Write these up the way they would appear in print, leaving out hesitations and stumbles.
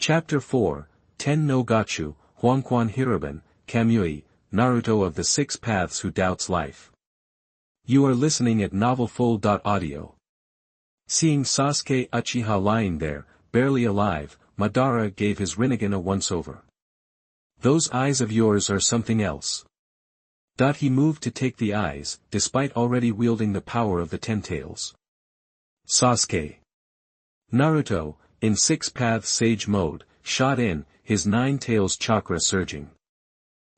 Chapter 4, Ten no Gochu, Huangquan Hiraban, Kamui, Naruto of the Six Paths Who Doubts Life. You are listening at novelfull.audio. Seeing Sasuke Uchiha lying there, barely alive, Madara gave his Rinnegan a once-over. Those eyes of yours are something else. He moved to take the eyes, despite already wielding the power of the Ten Tails. Sasuke. Naruto, in Six Paths Sage mode, shot in, his Nine Tails chakra surging.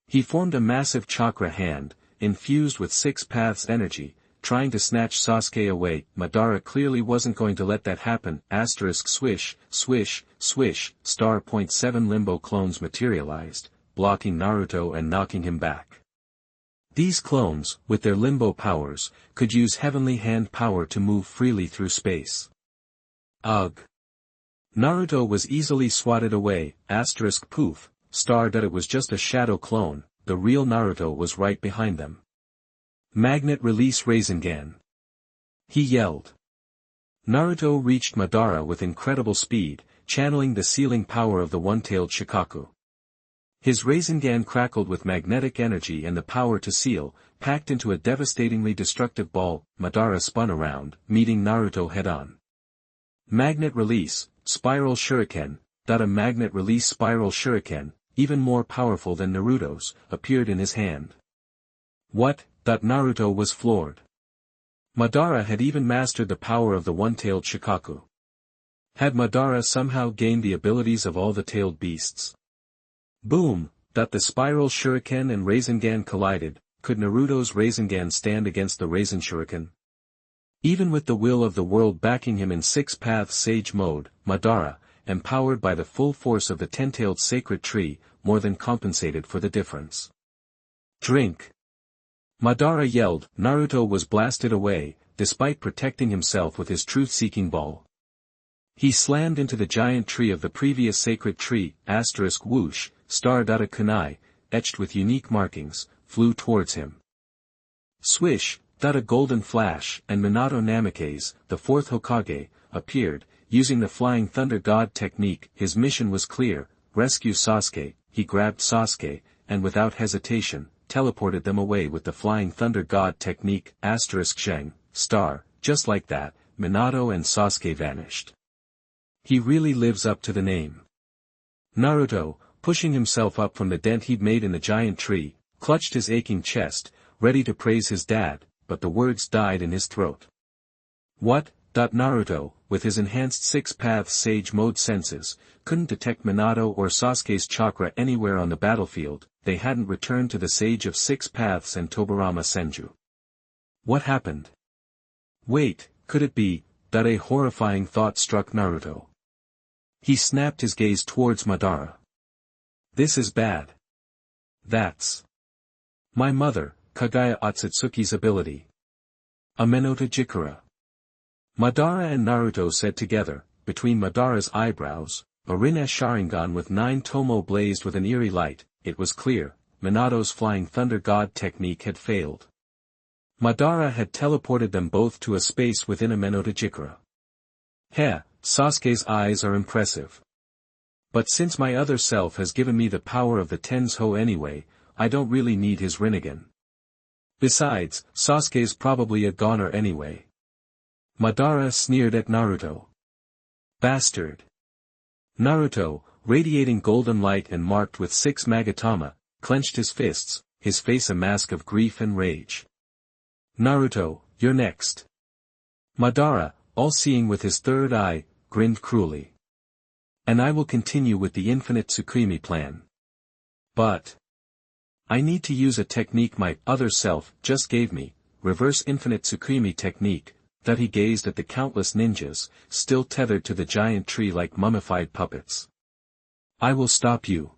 He formed a massive chakra hand, infused with Six Paths energy, trying to snatch Sasuke away. Madara clearly wasn't going to let that happen. Swish, swish, swish, *.7 limbo clones materialized, blocking Naruto and knocking him back. These clones, with their limbo powers, could use heavenly hand power to move freely through space. Ugh. Naruto was easily swatted away. Poof, it was just a shadow clone, the real Naruto was right behind them. Magnet release Rasengan. He yelled. Naruto reached Madara with incredible speed, channeling the sealing power of the one-tailed Shikaku. His Rasengan crackled with magnetic energy and the power to seal, packed into a devastatingly destructive ball. Madara spun around, meeting Naruto head-on. Magnet release, spiral shuriken. A magnet release spiral shuriken, even more powerful than Naruto's, appeared in his hand. What? Naruto was floored. Madara had even mastered the power of the one-tailed Shikaku. Had Madara somehow gained the abilities of all the tailed beasts? Boom! The spiral shuriken and Rasengan collided. Could Naruto's Rasengan stand against the Rasen shuriken? Even with the will of the world backing him in Six Paths Sage mode, Madara, empowered by the full force of the ten-tailed sacred tree, more than compensated for the difference. Drink! Madara yelled. Naruto was blasted away, despite protecting himself with his truth-seeking ball. He slammed into the giant tree of the previous sacred tree. Whoosh, kunai, etched with unique markings, flew towards him. Swish, a golden flash, and Minato Namikaze, the fourth Hokage, appeared, using the Flying Thunder God technique. His mission was clear: rescue Sasuke. He grabbed Sasuke, and without hesitation, teleported them away with the Flying Thunder God technique. Zheng, just like that, Minato and Sasuke vanished. He really lives up to the name. Naruto, pushing himself up from the dent he'd made in the giant tree, clutched his aching chest, ready to praise his dad, but the words died in his throat. What? Naruto, with his enhanced Six Paths Sage mode senses, couldn't detect Minato or Sasuke's chakra anywhere on the battlefield. They hadn't returned to the Sage of Six Paths and Tobarama Senju. What happened? Wait, could it be? A horrifying thought struck Naruto. He snapped his gaze towards Madara. This is bad. That's my mother, Kagaya Otsutsuki's ability. MaleProtagonist. Madara and Naruto said together, between Madara's eyebrows, a Rinne Sharingan with 9 tomo blazed with an eerie light. It was clear, Minato's Flying Thunder God technique had failed. Madara had teleported them both to a space within a MaleProtagonist. Sasuke's eyes are impressive. But since my other self has given me the power of the Tensho anyway, I don't really need his Rinnegan. Besides, Sasuke's probably a goner anyway. Madara sneered at Naruto. Bastard. Naruto, radiating golden light and marked with 6 Magatama, clenched his fists, his face a mask of grief and rage. Naruto, you're next. Madara, all-seeing with his third eye, grinned cruelly. And I will continue with the infinite Tsukimi plan. But I need to use a technique my other self just gave me, reverse infinite Tsukimi technique. He gazed at the countless ninjas, still tethered to the giant tree like mummified puppets. I will stop you.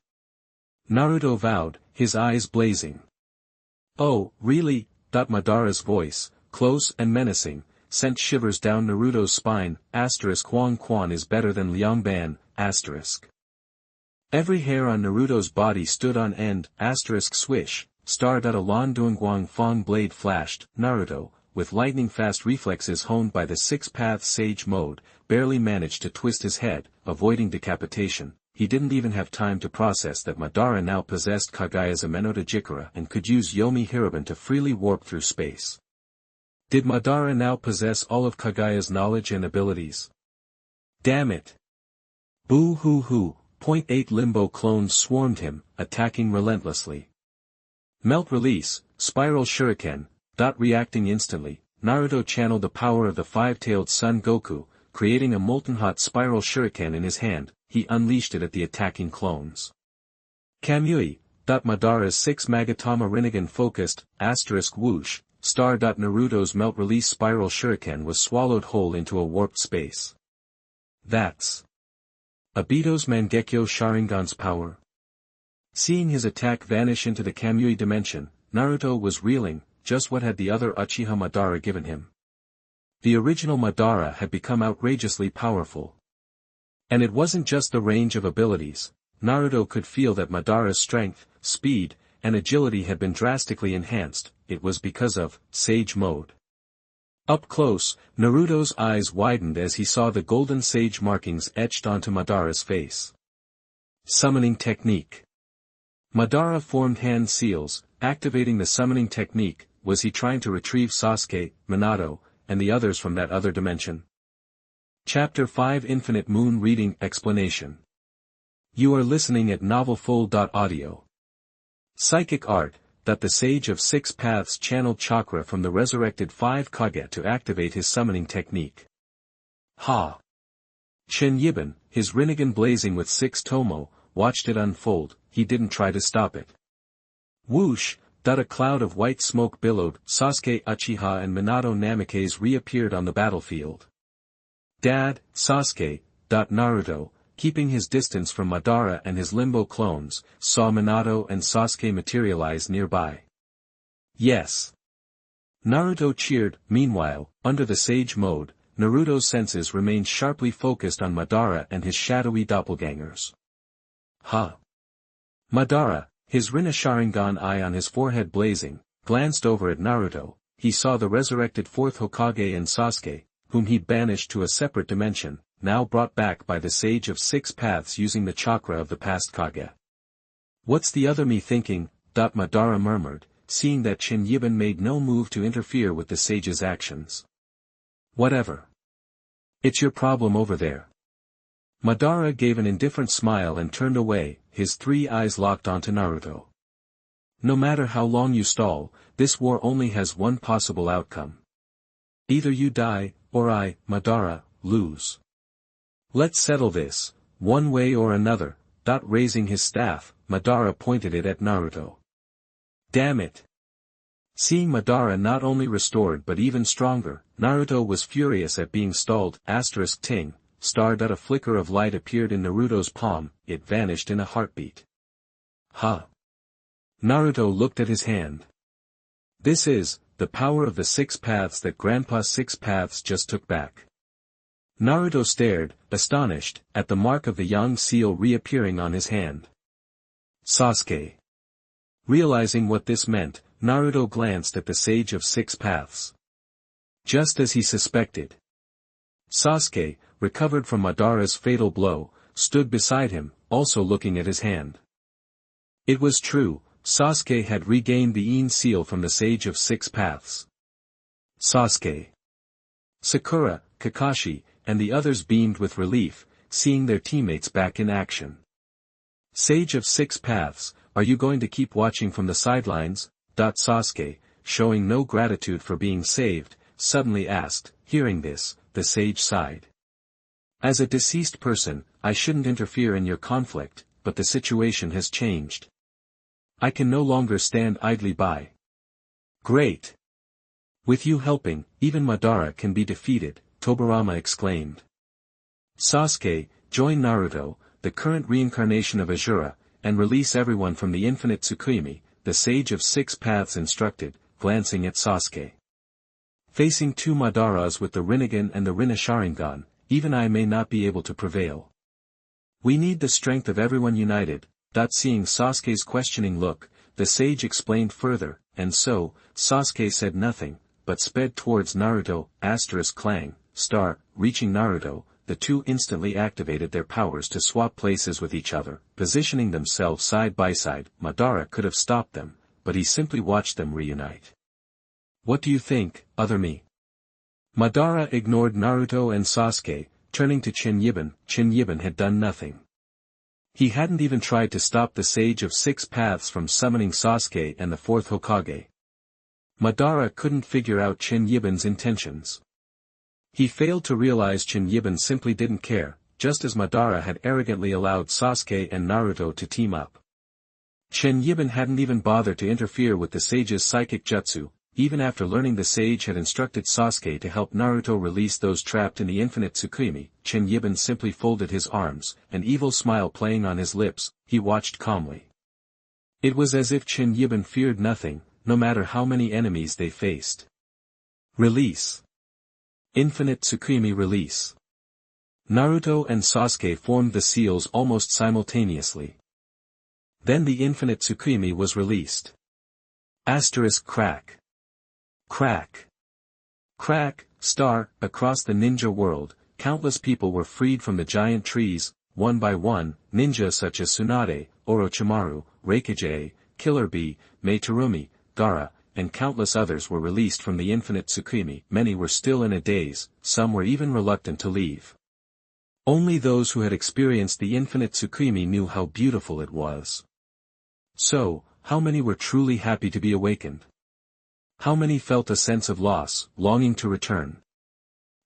Naruto vowed, his eyes blazing. Oh, really? Madara's voice, close and menacing, sent shivers down Naruto's spine. Huangquan is better than Liangban. Every hair on Naruto's body stood on end. Swish, a Lan Duanguang Fong blade flashed. Naruto, with lightning-fast reflexes honed by the Six Paths Sage mode, barely managed to twist his head, avoiding decapitation. he didn't even have time to process that Madara now possessed Kagaya's Amenota and could use Yomi Hiraban to freely warp through space. Did Madara now possess all of Kagaya's knowledge and abilities? Damn it! Boo hoo hoo, .8 Limbo clones swarmed him, attacking relentlessly. Melt release, Spiral Shuriken, reacting instantly, Naruto channeled the power of the five-tailed Son Goku, creating a molten-hot Spiral Shuriken in his hand. He unleashed it at the attacking clones. Kamui, Madara's 6 Magatama Rinnegan focused, whoosh, Naruto's melt-release Spiral Shuriken was swallowed whole into a warped space. That's Obito's Mangekyo Sharingan's power. Seeing his attack vanish into the Kamui dimension, Naruto was reeling. Just what had the other Uchiha Madara given him? The original Madara had become outrageously powerful. And it wasn't just the range of abilities. Naruto could feel that Madara's strength, speed, and agility had been drastically enhanced. It was because of Sage Mode. Up close, Naruto's eyes widened as he saw the golden sage markings etched onto Madara's face. Summoning Technique. Madara formed hand seals, activating the summoning technique. Was he trying to retrieve Sasuke, Minato, and the others from that other dimension? Chapter 5 Infinite Moon Reading Explanation. You are listening at novelfull.audio. Psychic Art, that the Sage of Six Paths channeled chakra from the resurrected 5 Kage to activate his summoning technique. Ha! Chen Yiban, his Rinnegan blazing with 6 Tomo, watched it unfold. He didn't try to stop it. Whoosh! A cloud of white smoke billowed. Sasuke Uchiha and Minato Namikaze reappeared on the battlefield. Dad, Sasuke, Naruto, keeping his distance from Madara and his Limbo clones, saw Minato and Sasuke materialize nearby. Yes. Naruto cheered. Meanwhile, under the Sage Mode, Naruto's senses remained sharply focused on Madara and his shadowy doppelgangers. Ha! Madara, his Rinne Sharingan eye on his forehead blazing, glanced over at Naruto. He saw the resurrected 4th Hokage and Sasuke, whom he banished to a separate dimension, now brought back by the Sage of Six Paths using the chakra of the past Kage. What's the other me thinking? Madara murmured, seeing that Chen Yiban made no move to interfere with the sage's actions. Whatever. It's your problem over there. Madara gave an indifferent smile and turned away, his 3 eyes locked onto Naruto. No matter how long you stall, this war only has one possible outcome. Either you die, or I, Madara, lose. Let's settle this, one way or another. Raising his staff, Madara pointed it at Naruto. Damn it! Seeing Madara not only restored but even stronger, Naruto was furious at being stalled. Ting. A flicker of light appeared in Naruto's palm. It vanished in a heartbeat. Huh. Naruto looked at his hand. This is the power of the 6 paths that Grandpa 6 Paths just took back. Naruto stared, astonished, at the mark of the Yang seal reappearing on his hand. Sasuke. Realizing what this meant, Naruto glanced at the Sage of Six Paths. Just as he suspected. Sasuke, recovered from Madara's fatal blow, stood beside him, also looking at his hand. It was true, Sasuke had regained the Yin seal from the Sage of Six Paths. Sasuke. Sakura, Kakashi, and the others beamed with relief, seeing their teammates back in action. Sage of Six Paths, are you going to keep watching from the sidelines? Sasuke, showing no gratitude for being saved, suddenly asked. Hearing this, the sage sighed. As a deceased person, I shouldn't interfere in your conflict, but the situation has changed. I can no longer stand idly by. Great! With you helping, even Madara can be defeated, Tobirama exclaimed. Sasuke, join Naruto, the current reincarnation of Asura, and release everyone from the infinite Tsukuyomi, the Sage of Six Paths instructed, glancing at Sasuke. Facing 2 Madaras with the Rinnegan and the Rinne Sharingan, even I may not be able to prevail. We need the strength of everyone united. Seeing Sasuke's questioning look, the sage explained further, and so, Sasuke said nothing, but sped towards Naruto. Clang, reaching Naruto, the two instantly activated their powers to swap places with each other, positioning themselves side by side. Madara could have stopped them, but he simply watched them reunite. What do you think, other me? Madara ignored Naruto and Sasuke, turning to Chen Yiban. Chen Yiban had done nothing. He hadn't even tried to stop the Sage of Six Paths from summoning Sasuke and the fourth Hokage. Madara couldn't figure out Chen Yiban's intentions. He failed to realize Chen Yiban simply didn't care, just as Madara had arrogantly allowed Sasuke and Naruto to team up. Chen Yiban hadn't even bothered to interfere with the sage's psychic jutsu, even after learning the sage had instructed Sasuke to help Naruto release those trapped in the infinite Tsukimi. Chen Yiban simply folded his arms, an evil smile playing on his lips. He watched calmly. It was as if Chen Yiban feared nothing, no matter how many enemies they faced. Release. Infinite Tsukimi release. Naruto and Sasuke formed the seals almost simultaneously. Then the infinite Tsukimi was released. Asterisk crack. Crack. Crack, star. Across the ninja world, countless people were freed from the giant trees, one by one. Ninja such as Tsunade, Orochimaru, Reikage, Killer Bee, Meitarumi, Gaara, and countless others were released from the infinite Tsukimi. Many were still in a daze, some were even reluctant to leave. Only those who had experienced the infinite Tsukimi knew how beautiful it was. So, how many were truly happy to be awakened? How many felt a sense of loss, longing to return?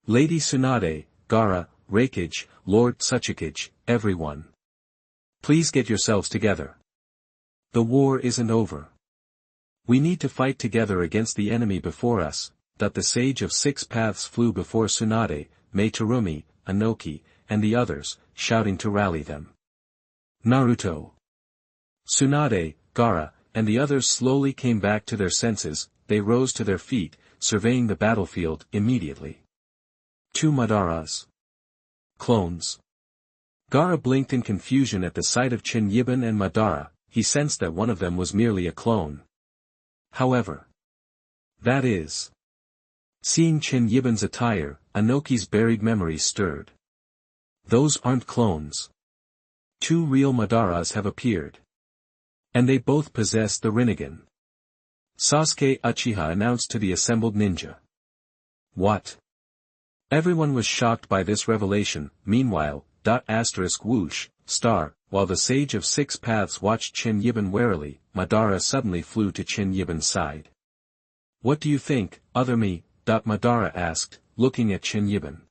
Lady Tsunade, Gaara, Reikage, Lord Tsuchikage, everyone. Please get yourselves together. The war isn't over. We need to fight together against the enemy before us. The Sage of Six Paths flew before Tsunade, Meitarumi, Inoki, and the others, shouting to rally them. Naruto, Tsunade, Gaara, and the others slowly came back to their senses. They rose to their feet, surveying the battlefield immediately. Two Madaras. Clones. Gaara blinked in confusion at the sight of Chen Yiban and Madara. He sensed that one of them was merely a clone. However, that is. Seeing Chen Yiban's attire, Inoki's buried memories stirred. Those aren't clones. Two real Madaras have appeared. And they both possess the Rinnegan. Sasuke Uchiha announced to the assembled ninja. What? Everyone was shocked by this revelation. Meanwhile, whoosh, star, while the Sage of Six Paths watched Chen Yiban warily, Madara suddenly flew to Chen Yiban's side. What do you think, other me? Madara asked, looking at Chen Yiban.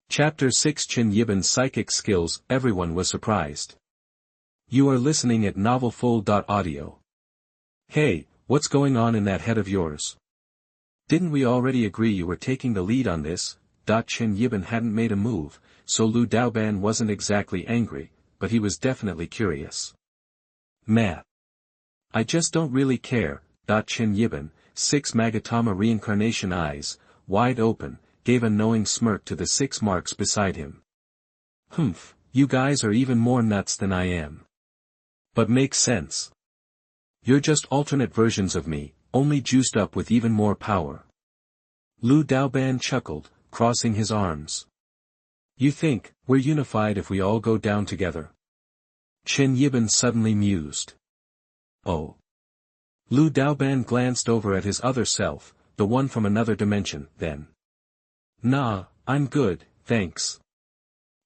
Chapter 6 Chen Yiban's psychic skills. Everyone was surprised. You are listening at novelfull.audio. Hey, what's going on in that head of yours? Didn't we already agree you were taking the lead on this? Chen Yiban hadn't made a move, so Lu Daoban wasn't exactly angry, but he was definitely curious. Meh. I just don't really care. Chen Yiban, six Magatama reincarnation eyes, wide open, gave a knowing smirk to the 6 marks beside him. Humph, you guys are even more nuts than I am. But makes sense. You're just alternate versions of me, only juiced up with even more power. Lu Daoban chuckled, crossing his arms. You think, we're unified if we all go down together? Chen Yiban suddenly mused. Oh. Lu Daoban glanced over at his other self, the one from another dimension, then. Nah, I'm good, thanks.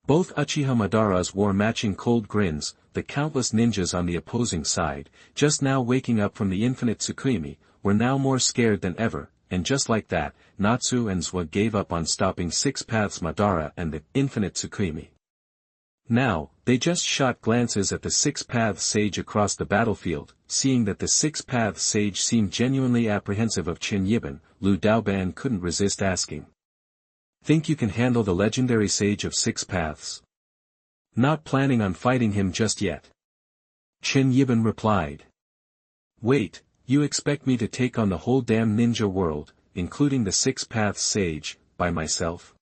Both Uchiha Madaras wore matching cold grins. The countless ninjas on the opposing side, just now waking up from the infinite Tsukimi, were now more scared than ever, and just like that, Natsu and Zwa gave up on stopping Six Paths Madara and the infinite Tsukimi. Now, they just shot glances at the Six Paths Sage across the battlefield. Seeing that the Six Paths Sage seemed genuinely apprehensive of Chen Yiban, Lu Daoban couldn't resist asking. Think you can handle the legendary Sage of Six Paths? Not planning on fighting him just yet. Chen Yiban replied. Wait, you expect me to take on the whole damn ninja world, including the Six Paths Sage, by myself?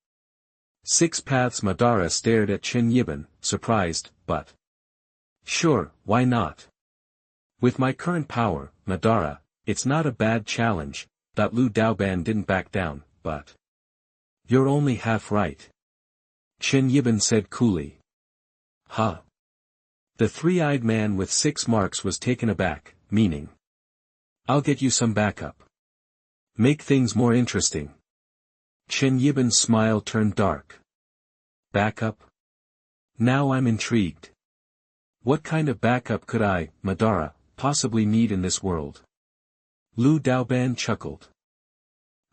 Six Paths Madara stared at Chen Yiban, surprised, but. Sure, why not? With my current power, Madara, it's not a bad challenge. Lu Daoban didn't back down, but. You're only half right. Chen Yiban said coolly. Huh. The three-eyed man with 6 marks was taken aback, meaning. I'll get you some backup. Make things more interesting. Chen Yiban's smile turned dark. Backup? Now I'm intrigued. What kind of backup could I, Madara, possibly need in this world? Lu Daoban chuckled.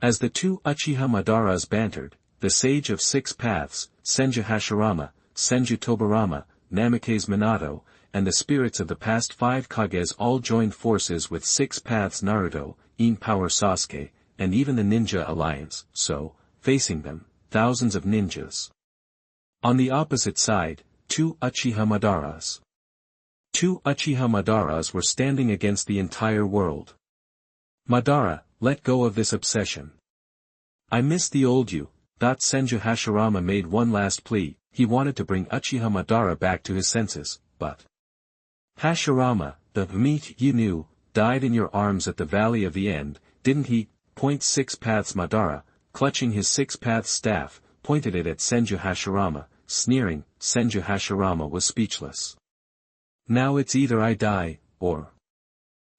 As the two Uchiha Madaras bantered, the Sage of 6 Paths, Senju Hashirama, Senju Tobirama, Namikaze Minato, and the spirits of the past 5 Kages all joined forces with 6 Paths Naruto, In Power Sasuke, and even the Ninja Alliance, so, facing them, thousands of ninjas. On the opposite side, 2 Uchiha Madaras. 2 Uchiha Madaras were standing against the entire world. Madara, let go of this obsession. I miss the old you. Senju Hashirama made one last plea. He wanted to bring Uchiha Madara back to his senses, but Hashirama, the meat you knew, died in your arms at the Valley of the End, didn't he? 6 Paths Madara, clutching his 6 Paths staff, pointed it at Senju Hashirama, sneering. Senju Hashirama was speechless. Now it's either I die, or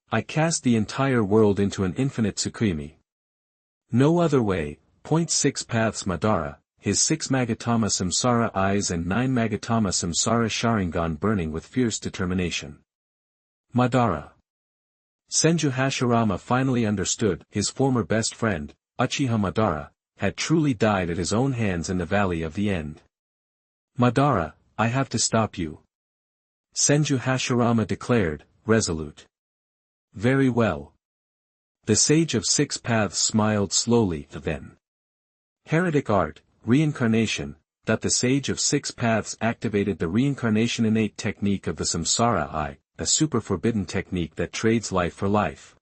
I cast the entire world into an infinite Tsukimi. No other way. 6 Paths Madara, his 6 Magatama Samsara eyes and 9 Magatama Samsara Sharingan burning with fierce determination. Madara. Senju Hashirama finally understood. His former best friend, Uchiha Madara, had truly died at his own hands in the Valley of the End. Madara, I have to stop you. Senju Hashirama declared, resolute. Very well. The Sage of 6 Paths smiled slowly, then. Heretic art, reincarnation, that the Sage of 6 Paths activated the reincarnation innate technique of the Samsara Eye, a super forbidden technique that trades life for life.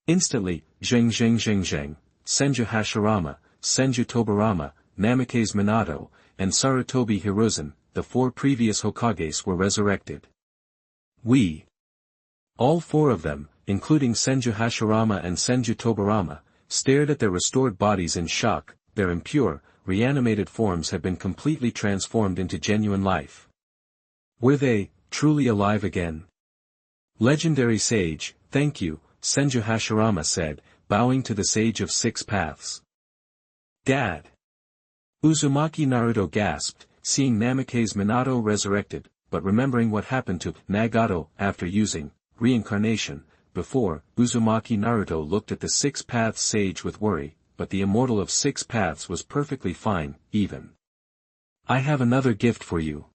Instantly, Senju Hashirama, Senju Tobirama, Namikaze Minato, and Sarutobi Hiruzen, the 4 previous Hokages were resurrected. All 4 of them, including Senju Hashirama and Senju Tobirama, stared at their restored bodies in shock. Their impure, reanimated forms had been completely transformed into genuine life. Were they, truly alive again? Legendary Sage, thank you, Senju Hashirama said, bowing to the Sage of 6 Paths. Dad! Uzumaki Naruto gasped, seeing Namikaze Minato resurrected, but remembering what happened to Nagato after using reincarnation. Before, Uzumaki Naruto looked at the 6 Paths Sage with worry. But the Immortal of 6 Paths was perfectly fine, even. I have another gift for you.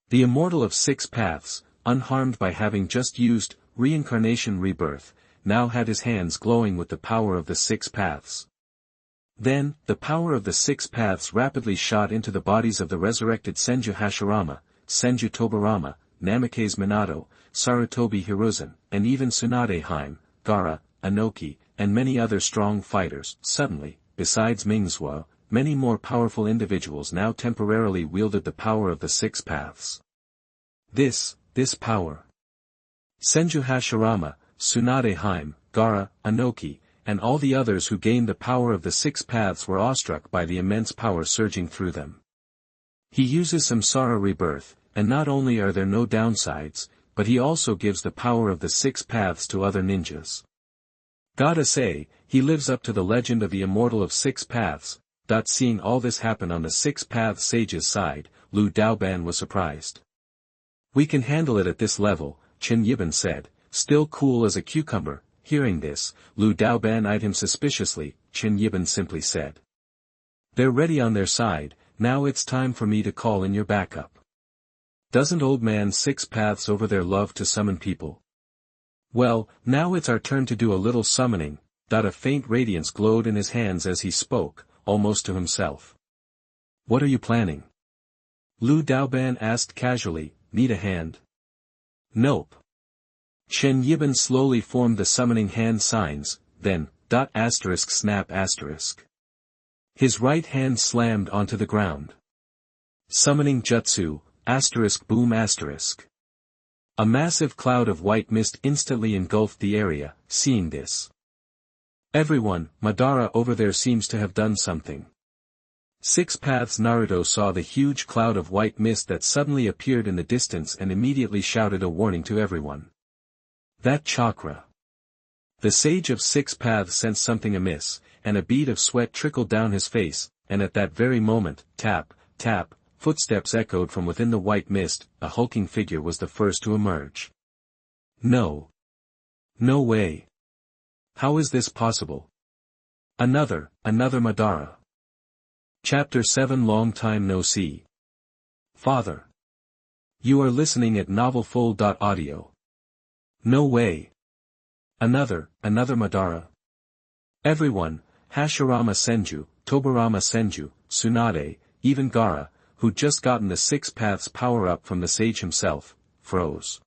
The Immortal of 6 Paths, unharmed by having just used reincarnation rebirth, now had his hands glowing with the power of the 6 Paths. Then, the power of the 6 Paths rapidly shot into the bodies of the resurrected Senju Hashirama, Senju Tobirama, Namikaze Minato, Sarutobi Hiruzen, and even Tsunade Haim, Gaara, Inoki, and many other strong fighters. Suddenly, besides Mingzuo, many more powerful individuals now temporarily wielded the power of the 6 Paths. This power. Senju Hashirama, Tsunade Haim, Gaara, Inoki, and all the others who gained the power of the 6 Paths were awestruck by the immense power surging through them. He uses Samsara rebirth, and not only are there no downsides, but he also gives the power of the 6 Paths to other ninjas. Gotta say, he lives up to the legend of the Immortal of 6 Paths. Seeing all this happen on the 6 Paths Sage's side, Lu Daoban was surprised. We can handle it at this level, Chen Yiban said, still cool as a cucumber. Hearing this, Lu Daoban eyed him suspiciously. Chen Yiban simply said. They're ready on their side, now it's time for me to call in your backup. Doesn't old man 6 Paths over there love to summon people? Well, now it's our turn to do a little summoning. A faint radiance glowed in his hands as he spoke, almost to himself. What are you planning? Lu Daoban asked casually, need a hand? Nope. Chen Yiban slowly formed the summoning hand signs, then, snap asterisk. His right hand slammed onto the ground. Summoning jutsu, boom asterisk. A massive cloud of white mist instantly engulfed the area. Seeing this, everyone, Madara over there seems to have done something. Six Paths. Naruto saw the huge cloud of white mist that suddenly appeared in the distance and immediately shouted a warning to everyone. That chakra. The Sage of Six Paths sensed something amiss, and a bead of sweat trickled down his face, and at that very moment, tap, tap, footsteps echoed from within the white mist. A hulking figure was the first to emerge. No. No way. How is this possible? Another Madara. Chapter 7. Long time no see. Father. You are listening at novelfull.audio. No way. Another Madara. Everyone, Hashirama Senju, Tobirama Senju, Tsunade, even Gaara, who'd just gotten the Six Paths power-up from the sage himself, froze.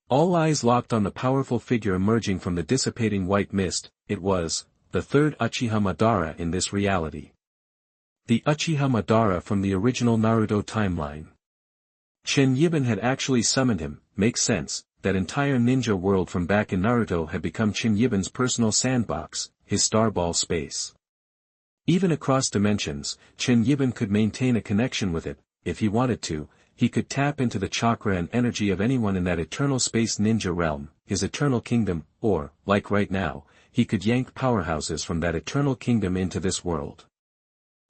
All eyes locked on the powerful figure emerging from the dissipating white mist. It was the third Uchiha Madara in this reality. The Uchiha Madara from the original Naruto timeline. Chen Yiban had actually summoned him. Makes sense. That entire ninja world from back in Naruto had become Chen Yiban's personal sandbox, his starball space. Even across dimensions, Chen Yiban could maintain a connection with it. If he wanted to, he could tap into the chakra and energy of anyone in that eternal space ninja realm, his eternal kingdom, or, like right now, he could yank powerhouses from that eternal kingdom into this world.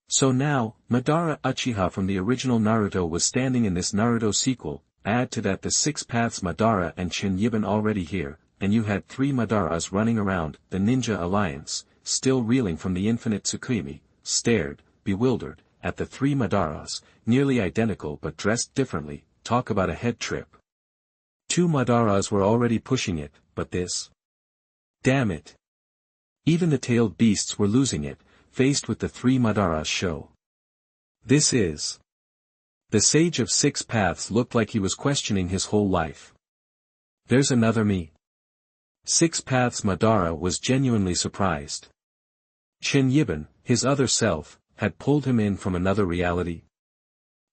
So now, Madara Uchiha from the original Naruto was standing in this Naruto sequel. Add to that the Six Paths Madara and Chen Yiban already here, and you had three Madaras running around. The Ninja Alliance, still reeling from the infinite Tsukimi, stared, bewildered, at the three Madaras, nearly identical but dressed differently. Talk about a head trip. Two Madaras were already pushing it, but this. Damn it. Even the tailed beasts were losing it, faced with the three Madaras show. This is. The Sage of Six Paths looked like he was questioning his whole life. There's another me. Six Paths Madara was genuinely surprised. Chen Yiban, his other self, had pulled him in from another reality.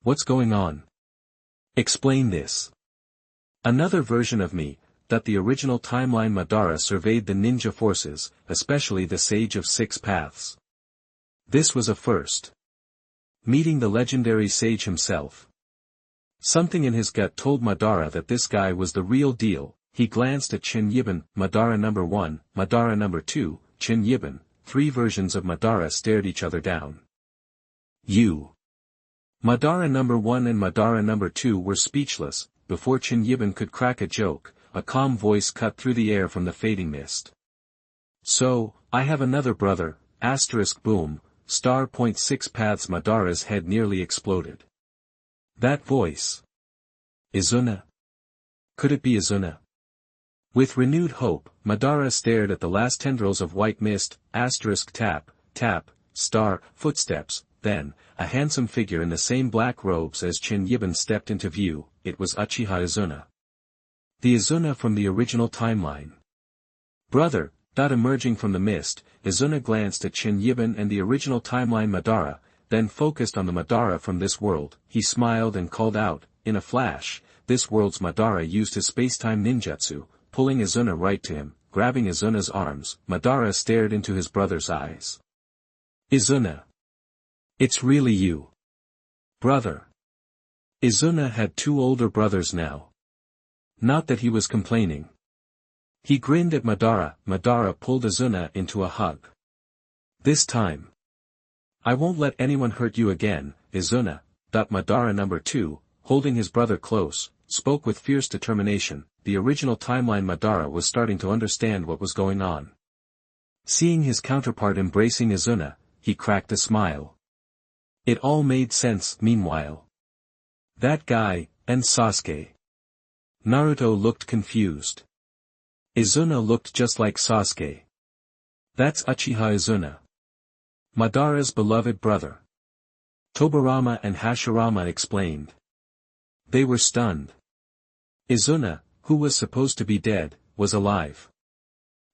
What's going on? Explain this. Another version of me, that the original timeline Madara surveyed the ninja forces, especially the Sage of Six Paths. This was a first. Meeting the legendary sage himself. Something in his gut told Madara that this guy was the real deal. He glanced at Chen Yiban. Madara number 1, Madara number 2, Chen Yiban. Three versions of Madara stared each other down. You. Madara number 1 and Madara number 2 were speechless. Before Chen Yiban could crack a joke, a calm voice cut through the air from the fading mist. So, I have another brother, asterisk boom. Six Paths Madara's head nearly exploded. That voice. Izuna? Could it be Izuna? With renewed hope, Madara stared at the last tendrils of white mist, asterisk tap, tap, footsteps, then, a handsome figure in the same black robes as Chen Yiban stepped into view. It was Uchiha Izuna. The Izuna from the original timeline. Brother, emerging from the mist, Izuna glanced at Chen Yiban and the original timeline Madara, then focused on the Madara from this world. He smiled and called out, in a flash, this world's Madara used his spacetime ninjutsu, pulling Izuna right to him, grabbing Izuna's arms. Madara stared into his brother's eyes. Izuna. It's really you. Brother. Izuna had two older brothers now. Not that he was complaining. He grinned at Madara. Madara pulled Izuna into a hug. This time. I won't let anyone hurt you again, Izuna. Madara number 2, holding his brother close, spoke with fierce determination. The original timeline Madara was starting to understand what was going on. Seeing his counterpart embracing Izuna, he cracked a smile. It all made sense. Meanwhile. That guy, and Sasuke. Naruto looked confused. Izuna looked just like Sasuke. That's Uchiha Izuna. Madara's beloved brother. Tobirama and Hashirama explained. They were stunned. Izuna, who was supposed to be dead, was alive.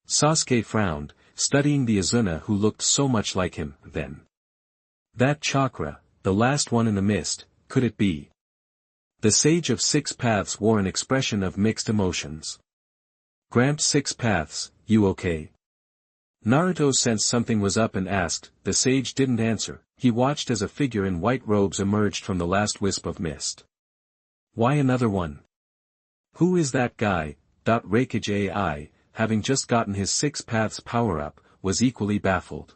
Sasuke frowned, studying the Izuna who looked so much like him. Then. That chakra, the last one in the mist, could it be? The Sage of Six Paths wore an expression of mixed emotions. Gramps Six Paths, you okay? Naruto sensed something was up and asked. The sage didn't answer, He watched as a figure in white robes emerged from the last wisp of mist. Why another one? Who is that guy? Rakage AI, having just gotten his 6 paths power-up, was equally baffled.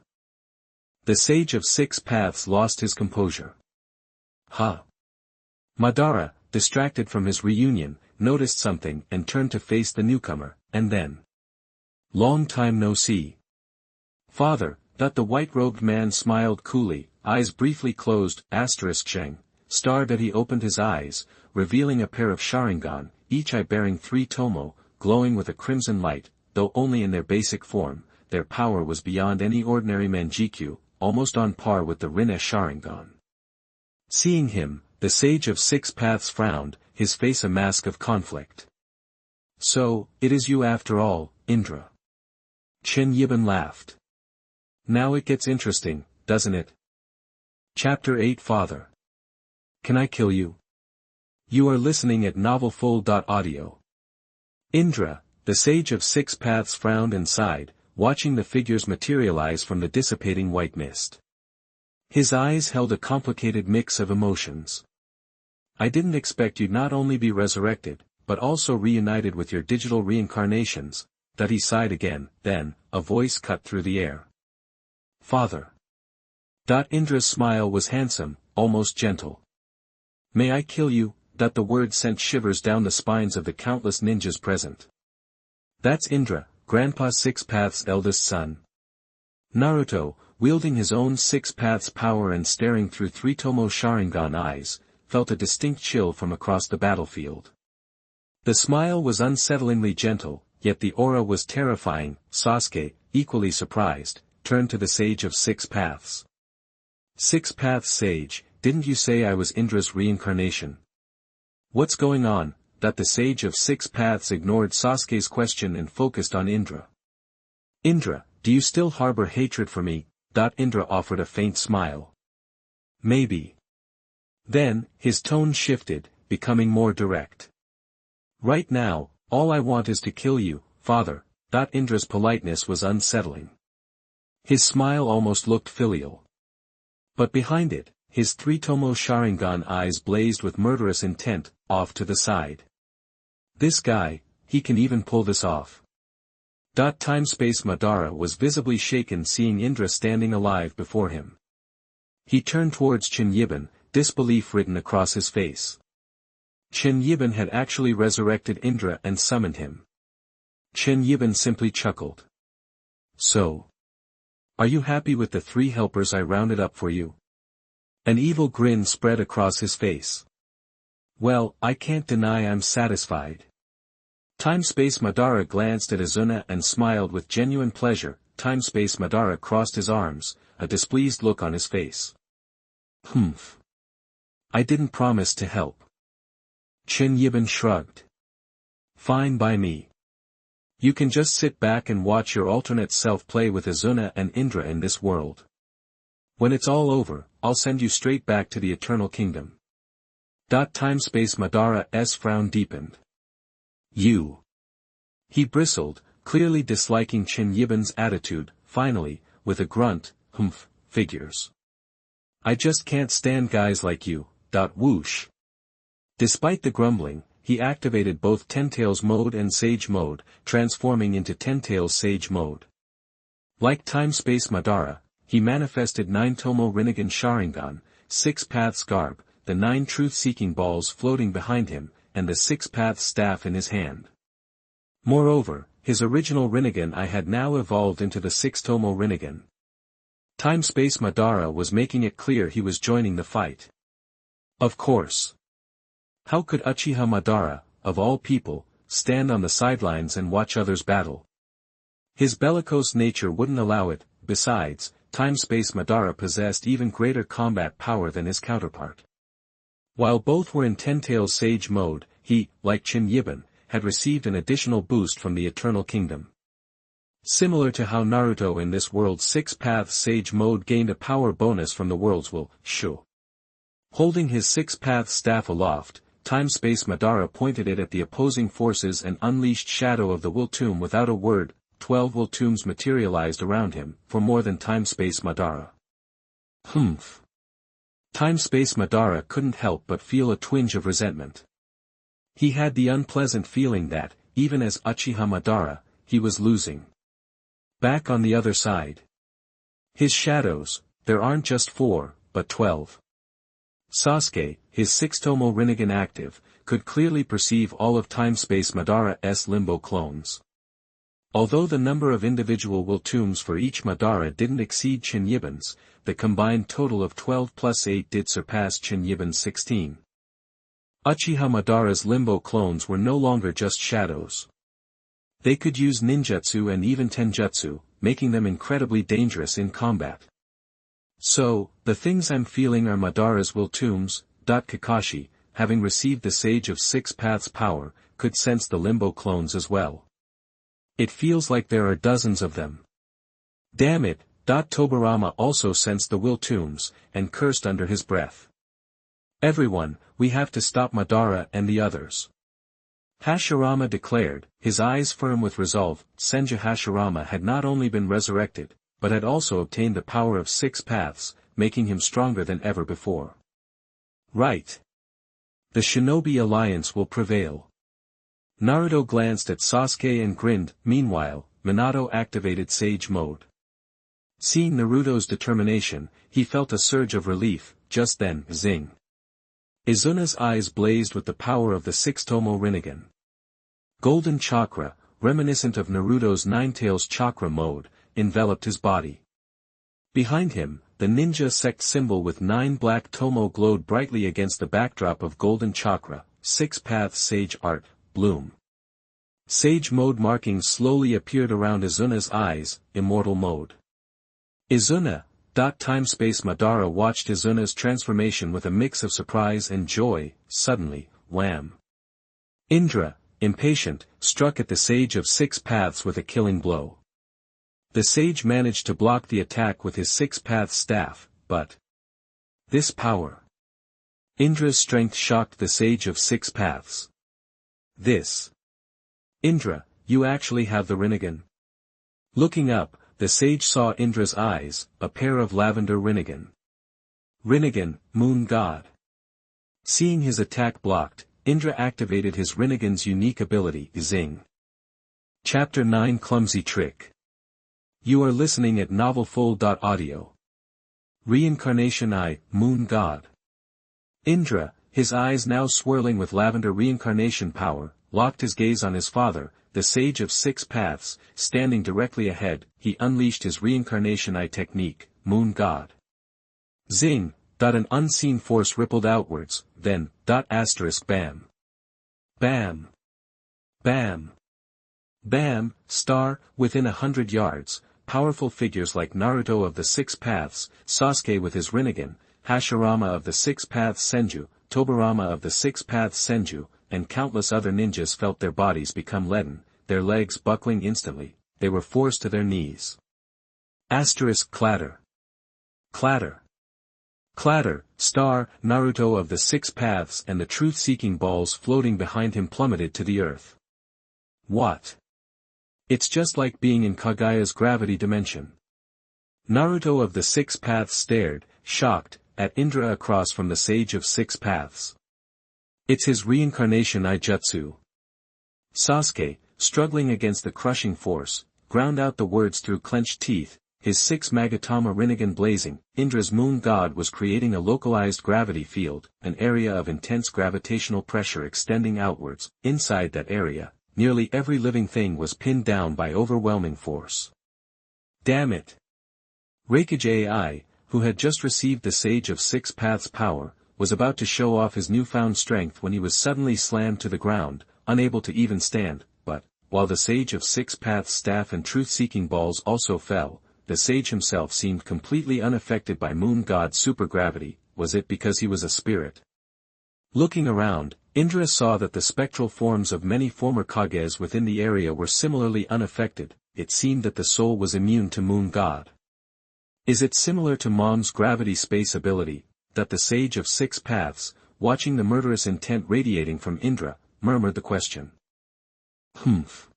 The Sage of 6 Paths lost his composure. Huh? Madara, distracted from his reunion, noticed something and turned to face the newcomer, and then. Long time no see. Father, the white-robed man smiled coolly, eyes briefly closed, *Sheng, star that he opened his eyes, revealing a pair of Sharingan, each eye bearing 3 tomo, glowing with a crimson light, though only in their basic form, their power was beyond any ordinary Manjikyu, almost on par with the Rinne Sharingan. Seeing him, the Sage of 6 Paths frowned, his face a mask of conflict. So, it is you after all, Indra. Chen Yiban laughed. Now it gets interesting, doesn't it? Chapter 8 Father. Can I kill you? You are listening at novelfull.audio. Indra, the Sage of 6 Paths frowned and sighed, watching the figures materialize from the dissipating white mist. His eyes held a complicated mix of emotions. I didn't expect you'd not only be resurrected, but also reunited with your digital reincarnations, that he sighed again, then, a voice cut through the air. Father. Indra's smile was handsome, almost gentle. May I kill you? The word sent shivers down the spines of the countless ninjas present. That's Indra, Grandpa 6 Paths' eldest son. Naruto, wielding his own 6 Paths power and staring through 3 Tomo Sharingan eyes, felt a distinct chill from across the battlefield. The smile was unsettlingly gentle, yet the aura was terrifying. Sasuke, equally surprised, turned to the Sage of 6 Paths. 6 Paths Sage, didn't you say I was Indra's reincarnation? What's going on? The Sage of 6 Paths ignored Sasuke's question and focused on Indra. Indra, do you still harbor hatred for me? Indra offered a faint smile. Maybe. Then, his tone shifted, becoming more direct. Right now, all I want is to kill you, father. Indra's politeness was unsettling. His smile almost looked filial. But behind it, his 3 Tomo Sharingan eyes blazed with murderous intent, off to the side. This guy, he can even pull this off. Time-Space Madara was visibly shaken seeing Indra standing alive before him. He turned towards Chen Yiban, disbelief written across his face. Chen Yiban had actually resurrected Indra and summoned him. Chen Yiban simply chuckled. So. Are you happy with the 3 helpers I rounded up for you? An evil grin spread across his face. Well, I can't deny I'm satisfied. Time-Space Madara glanced at Asuna and smiled with genuine pleasure. Time-Space Madara crossed his arms, a displeased look on his face. Humph. I didn't promise to help. Chen Yiban shrugged. Fine by me. You can just sit back and watch your alternate self play with Asuna and Indra in this world. When it's all over, I'll send you straight back to the Eternal Kingdom. Time-Space Madara's frown deepened. You. He bristled, clearly disliking Chen Yiban's attitude. Finally, with a grunt, humph, figures. I just can't stand guys like you. Whoosh. Despite the grumbling, he activated both Ten-Tails mode and Sage mode, transforming into Ten-Tails Sage mode. Like Time-Space Madara, he manifested 9 Tomo Rinnegan Sharingan, 6 Paths garb, the 9 truth-seeking balls floating behind him, and the 6 Paths staff in his hand. Moreover, his original Rinnegan I had now evolved into the 6 Tomo Rinnegan. Time-Space Madara was making it clear he was joining the fight. Of course. How could Uchiha Madara, of all people, stand on the sidelines and watch others battle? His bellicose nature wouldn't allow it. Besides, Time-Space Madara possessed even greater combat power than his counterpart. While both were in Ten-Tails Sage mode, he, like Chen Yiban, had received an additional boost from the Eternal Kingdom. Similar to how Naruto in this world's 6 Paths Sage mode gained a power bonus from the world's will, Shu. Holding his 6 Paths staff aloft, Time-Space Madara pointed it at the opposing forces and unleashed Shadow of the Will Tomb without a word. 12 Will Tombs materialized around him, for more than Time-Space Madara. Humph. Time-Space Madara couldn't help but feel a twinge of resentment. He had the unpleasant feeling that, even as Uchiha Madara, he was losing. Back on the other side. His shadows, there aren't just 4, but 12. Sasuke, his 6-tomo Rinnegan active, could clearly perceive all of Time-Space Madara's limbo clones. Although the number of individual will tombs for each Madara didn't exceed Chen Yiban's, the combined total of 12 plus 8 did surpass Chen Yiban's 16. Uchiha Madara's limbo clones were no longer just shadows. They could use ninjutsu and even tenjutsu, making them incredibly dangerous in combat. So, the things I'm feeling are Madara's will tombs. Kakashi, having received the Sage of Six Paths power, could sense the limbo clones as well. It feels like there are dozens of them. Damn it, Tobirama also sensed the will tombs, and cursed under his breath. Everyone, we have to stop Madara and the others. Hashirama declared, his eyes firm with resolve. Senju Hashirama had not only been resurrected, but had also obtained the power of 6 paths, making him stronger than ever before. Right. The Shinobi Alliance will prevail. Naruto glanced at Sasuke and grinned. Meanwhile, Minato activated Sage Mode. Seeing Naruto's determination, he felt a surge of relief. Just then, zing. Izuna's eyes blazed with the power of the 6-tomo Rinnegan. Golden chakra, reminiscent of Naruto's Nine-Tails chakra mode, enveloped his body. Behind him, the ninja sect symbol with 9 black tomo glowed brightly against the backdrop of golden chakra. 6 paths Sage Art, Bloom. Sage Mode markings slowly appeared around Izuna's eyes. Immortal Mode. Izuna. Time-Space Madara watched Izuna's transformation with a mix of surprise and joy. Suddenly, wham! Indra, impatient, struck at the Sage of Six Paths with a killing blow. The sage managed to block the attack with his 6-path staff, but this power. Indra's strength shocked the Sage of Six Paths. This. Indra, you actually have the Rinnegan. Looking up, the sage saw Indra's eyes, a pair of lavender Rinnegan. Rinnegan, Moon God. Seeing his attack blocked, Indra activated his Rinnegan's unique ability, Zing. Chapter 9 Clumsy Trick. You are listening at novelfull.audio. Reincarnation I, Moon God. Indra, his eyes now swirling with lavender reincarnation power, locked his gaze on his father, the Sage of Six Paths, standing directly ahead. He unleashed his reincarnation eye technique, Moon God. Zing, an unseen force rippled outwards, then, bam. Bam. Bam. Bam, within 100 yards, powerful figures like Naruto of the Six Paths, Sasuke with his Rinnegan, Hashirama of the Six Paths Senju, Tobirama of the Six Paths Senju, and countless other ninjas felt their bodies become leaden, their legs buckling instantly. They were forced to their knees. Clatter. Clatter. Clatter, Naruto of the Six Paths and the truth-seeking balls floating behind him plummeted to the earth. What? It's just like being in Kagaya's gravity dimension. Naruto of the Six Paths stared, shocked, at Indra across from the Sage of Six Paths. It's his reincarnation eye jutsu. Sasuke, struggling against the crushing force, ground out the words through clenched teeth, his 6 Magatama Rinnegan blazing. Indra's Moon God was creating a localized gravity field, an area of intense gravitational pressure extending outwards. Inside that area, nearly every living thing was pinned down by overwhelming force. Damn it! Raikage AI, who had just received the Sage of Six Paths power, was about to show off his newfound strength when he was suddenly slammed to the ground, unable to even stand. But, while the Sage of Six Paths staff and truth-seeking balls also fell, the sage himself seemed completely unaffected by Moon God's supergravity. Was it because he was a spirit? Looking around, Indra saw that the spectral forms of many former Kages within the area were similarly unaffected. It seemed that the soul was immune to Moon God. Is it similar to Mom's gravity space ability, that the Sage of Six Paths, watching the murderous intent radiating from Indra, murmured the question. Humph.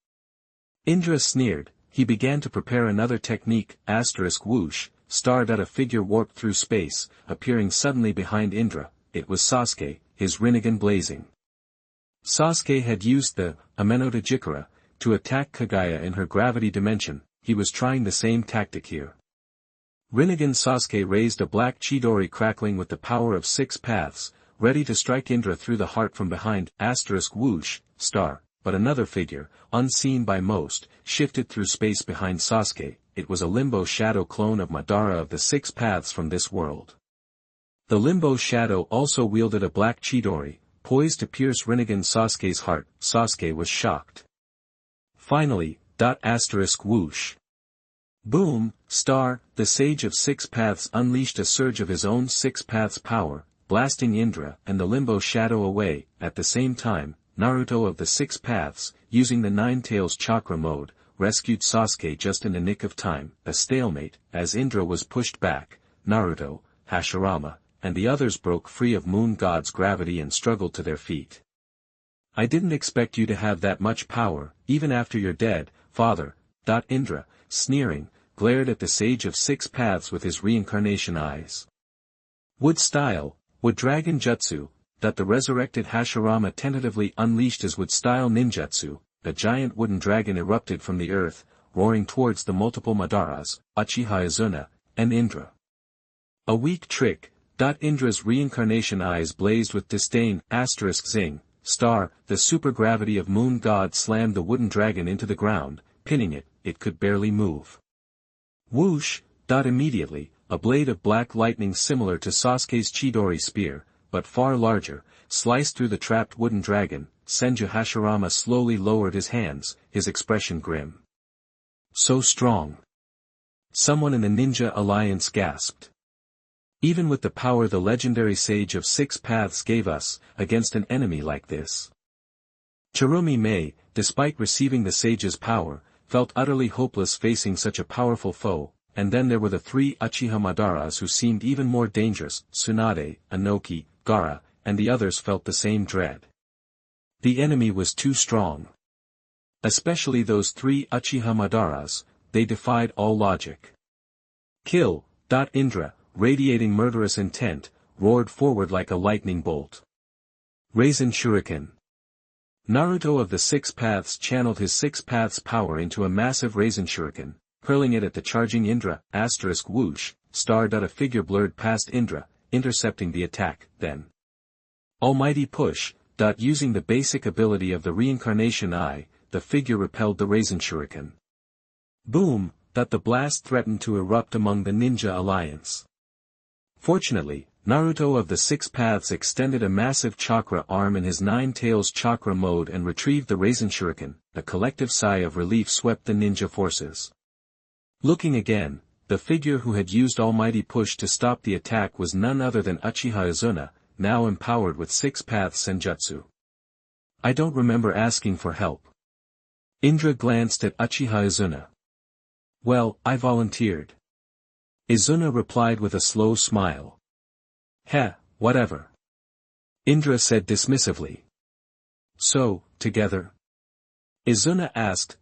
Indra sneered. He began to prepare another technique, *whoosh, A figure warped through space, appearing suddenly behind Indra. It was Sasuke, his Rinnegan blazing. Sasuke had used the Amenota Jikara to attack Kagaya in her gravity dimension. He was trying the same tactic here. Rinnegan Sasuke raised a black Chidori crackling with the power of 6 paths, ready to strike Indra through the heart from behind. Whoosh, star. But another figure, unseen by most, shifted through space behind Sasuke. It was a Limbo Shadow clone of Madara of the 6 paths from this world. The Limbo Shadow also wielded a black Chidori, poised to pierce Rinnegan Sasuke's heart. Sasuke was shocked. Finally, whoosh. Boom, star, the Sage of 6 Paths unleashed a surge of his own 6 Paths power, blasting Indra and the Limbo Shadow away. At the same time, Naruto of the 6 Paths, using the Nine Tails Chakra mode, rescued Sasuke just in the nick of time. A stalemate, as Indra was pushed back. Naruto, Hashirama, and the others broke free of Moon God's gravity and struggled to their feet. I didn't expect you to have that much power, even after you're dead, father. Indra, sneering, glared at the Sage of 6 Paths with his reincarnation eyes. Would dragon jutsu, that the resurrected Hashirama tentatively unleashed his wood-style ninjutsu. A giant wooden dragon erupted from the earth, roaring towards the multiple Madaras, Uchiha Izuna, and Indra. A weak trick. Indra's reincarnation eyes blazed with disdain. Zing, star, the supergravity of Moon God slammed the wooden dragon into the ground, pinning it. It could barely move. Whoosh, immediately, a blade of black lightning similar to Sasuke's Chidori spear, but far larger, sliced through the trapped wooden dragon. Senju Hashirama slowly lowered his hands, his expression grim. So strong. Someone in the Ninja Alliance gasped. Even with the power the legendary Sage of 6 Paths gave us, against an enemy like this. Chirumi Mei, despite receiving the Sage's power, felt utterly hopeless facing such a powerful foe, and then there were the 3 Uchiha Madaras who seemed even more dangerous. Tsunade, Inoki, Gaara, and the others felt the same dread. The enemy was too strong. Especially those 3 Uchiha Madaras, they defied all logic. Kill. Indra, radiating murderous intent, roared forward like a lightning bolt. Raisin Shuriken. Naruto of the 6 Paths channeled his 6 Paths power into a massive Raisin Shuriken, hurling it at the charging Indra. Whoosh, star. A figure blurred past Indra, intercepting the attack. Then Almighty Push. Using the basic ability of the reincarnation eye, the figure repelled the Raisin Shuriken. Boom, the blast threatened to erupt among the Ninja Alliance. Fortunately, Naruto of the 6 Paths extended a massive chakra arm in his 9 Tails Chakra mode and retrieved the Raisin Shuriken. A collective sigh of relief swept the ninja forces. Looking again, the figure who had used Almighty Push to stop the attack was none other than Uchiha Izuna, now empowered with 6 Paths Senjutsu. I don't remember asking for help. Indra glanced at Uchiha Izuna. Well, I volunteered. Izuna replied with a slow smile. Heh, whatever. Indra said dismissively. So, together? Izuna asked.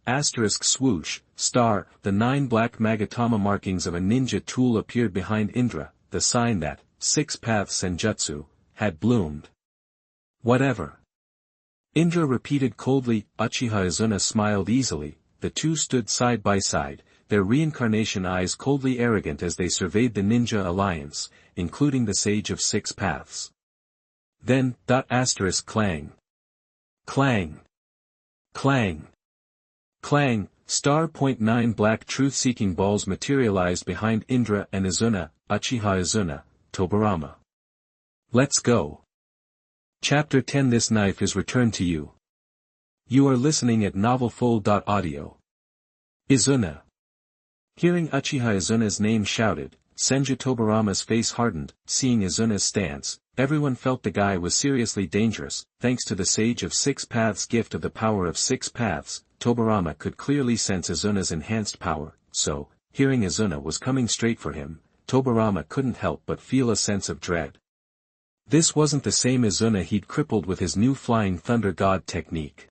Swoosh, star. The 9 black Magatama markings of a ninja tool appeared behind Indra, the sign that 6 Paths Senjutsu had bloomed. Whatever. Indra repeated coldly. Uchiha Izuna smiled easily. The two stood side by side, their reincarnation eyes coldly arrogant as they surveyed the Ninja Alliance, including the Sage of 6 Paths. Then, clang. Clang. Clang. Clang, *9 black truth-seeking balls materialized behind Indra and Izuna. Uchiha Izuna, Tobirama. Let's go. Chapter 10. This knife is returned to you. You are listening at novelfull.audio. Izuna. Hearing Uchiha Izuna's name shouted, Senju Tobirama's face hardened. Seeing Izuna's stance, everyone felt the guy was seriously dangerous. Thanks to the Sage of 6 Paths' gift of the power of 6 Paths, Tobirama could clearly sense Izuna's enhanced power, so, hearing Izuna was coming straight for him, Tobirama couldn't help but feel a sense of dread. This wasn't the same Izuna he'd crippled with his new Flying Thunder God technique.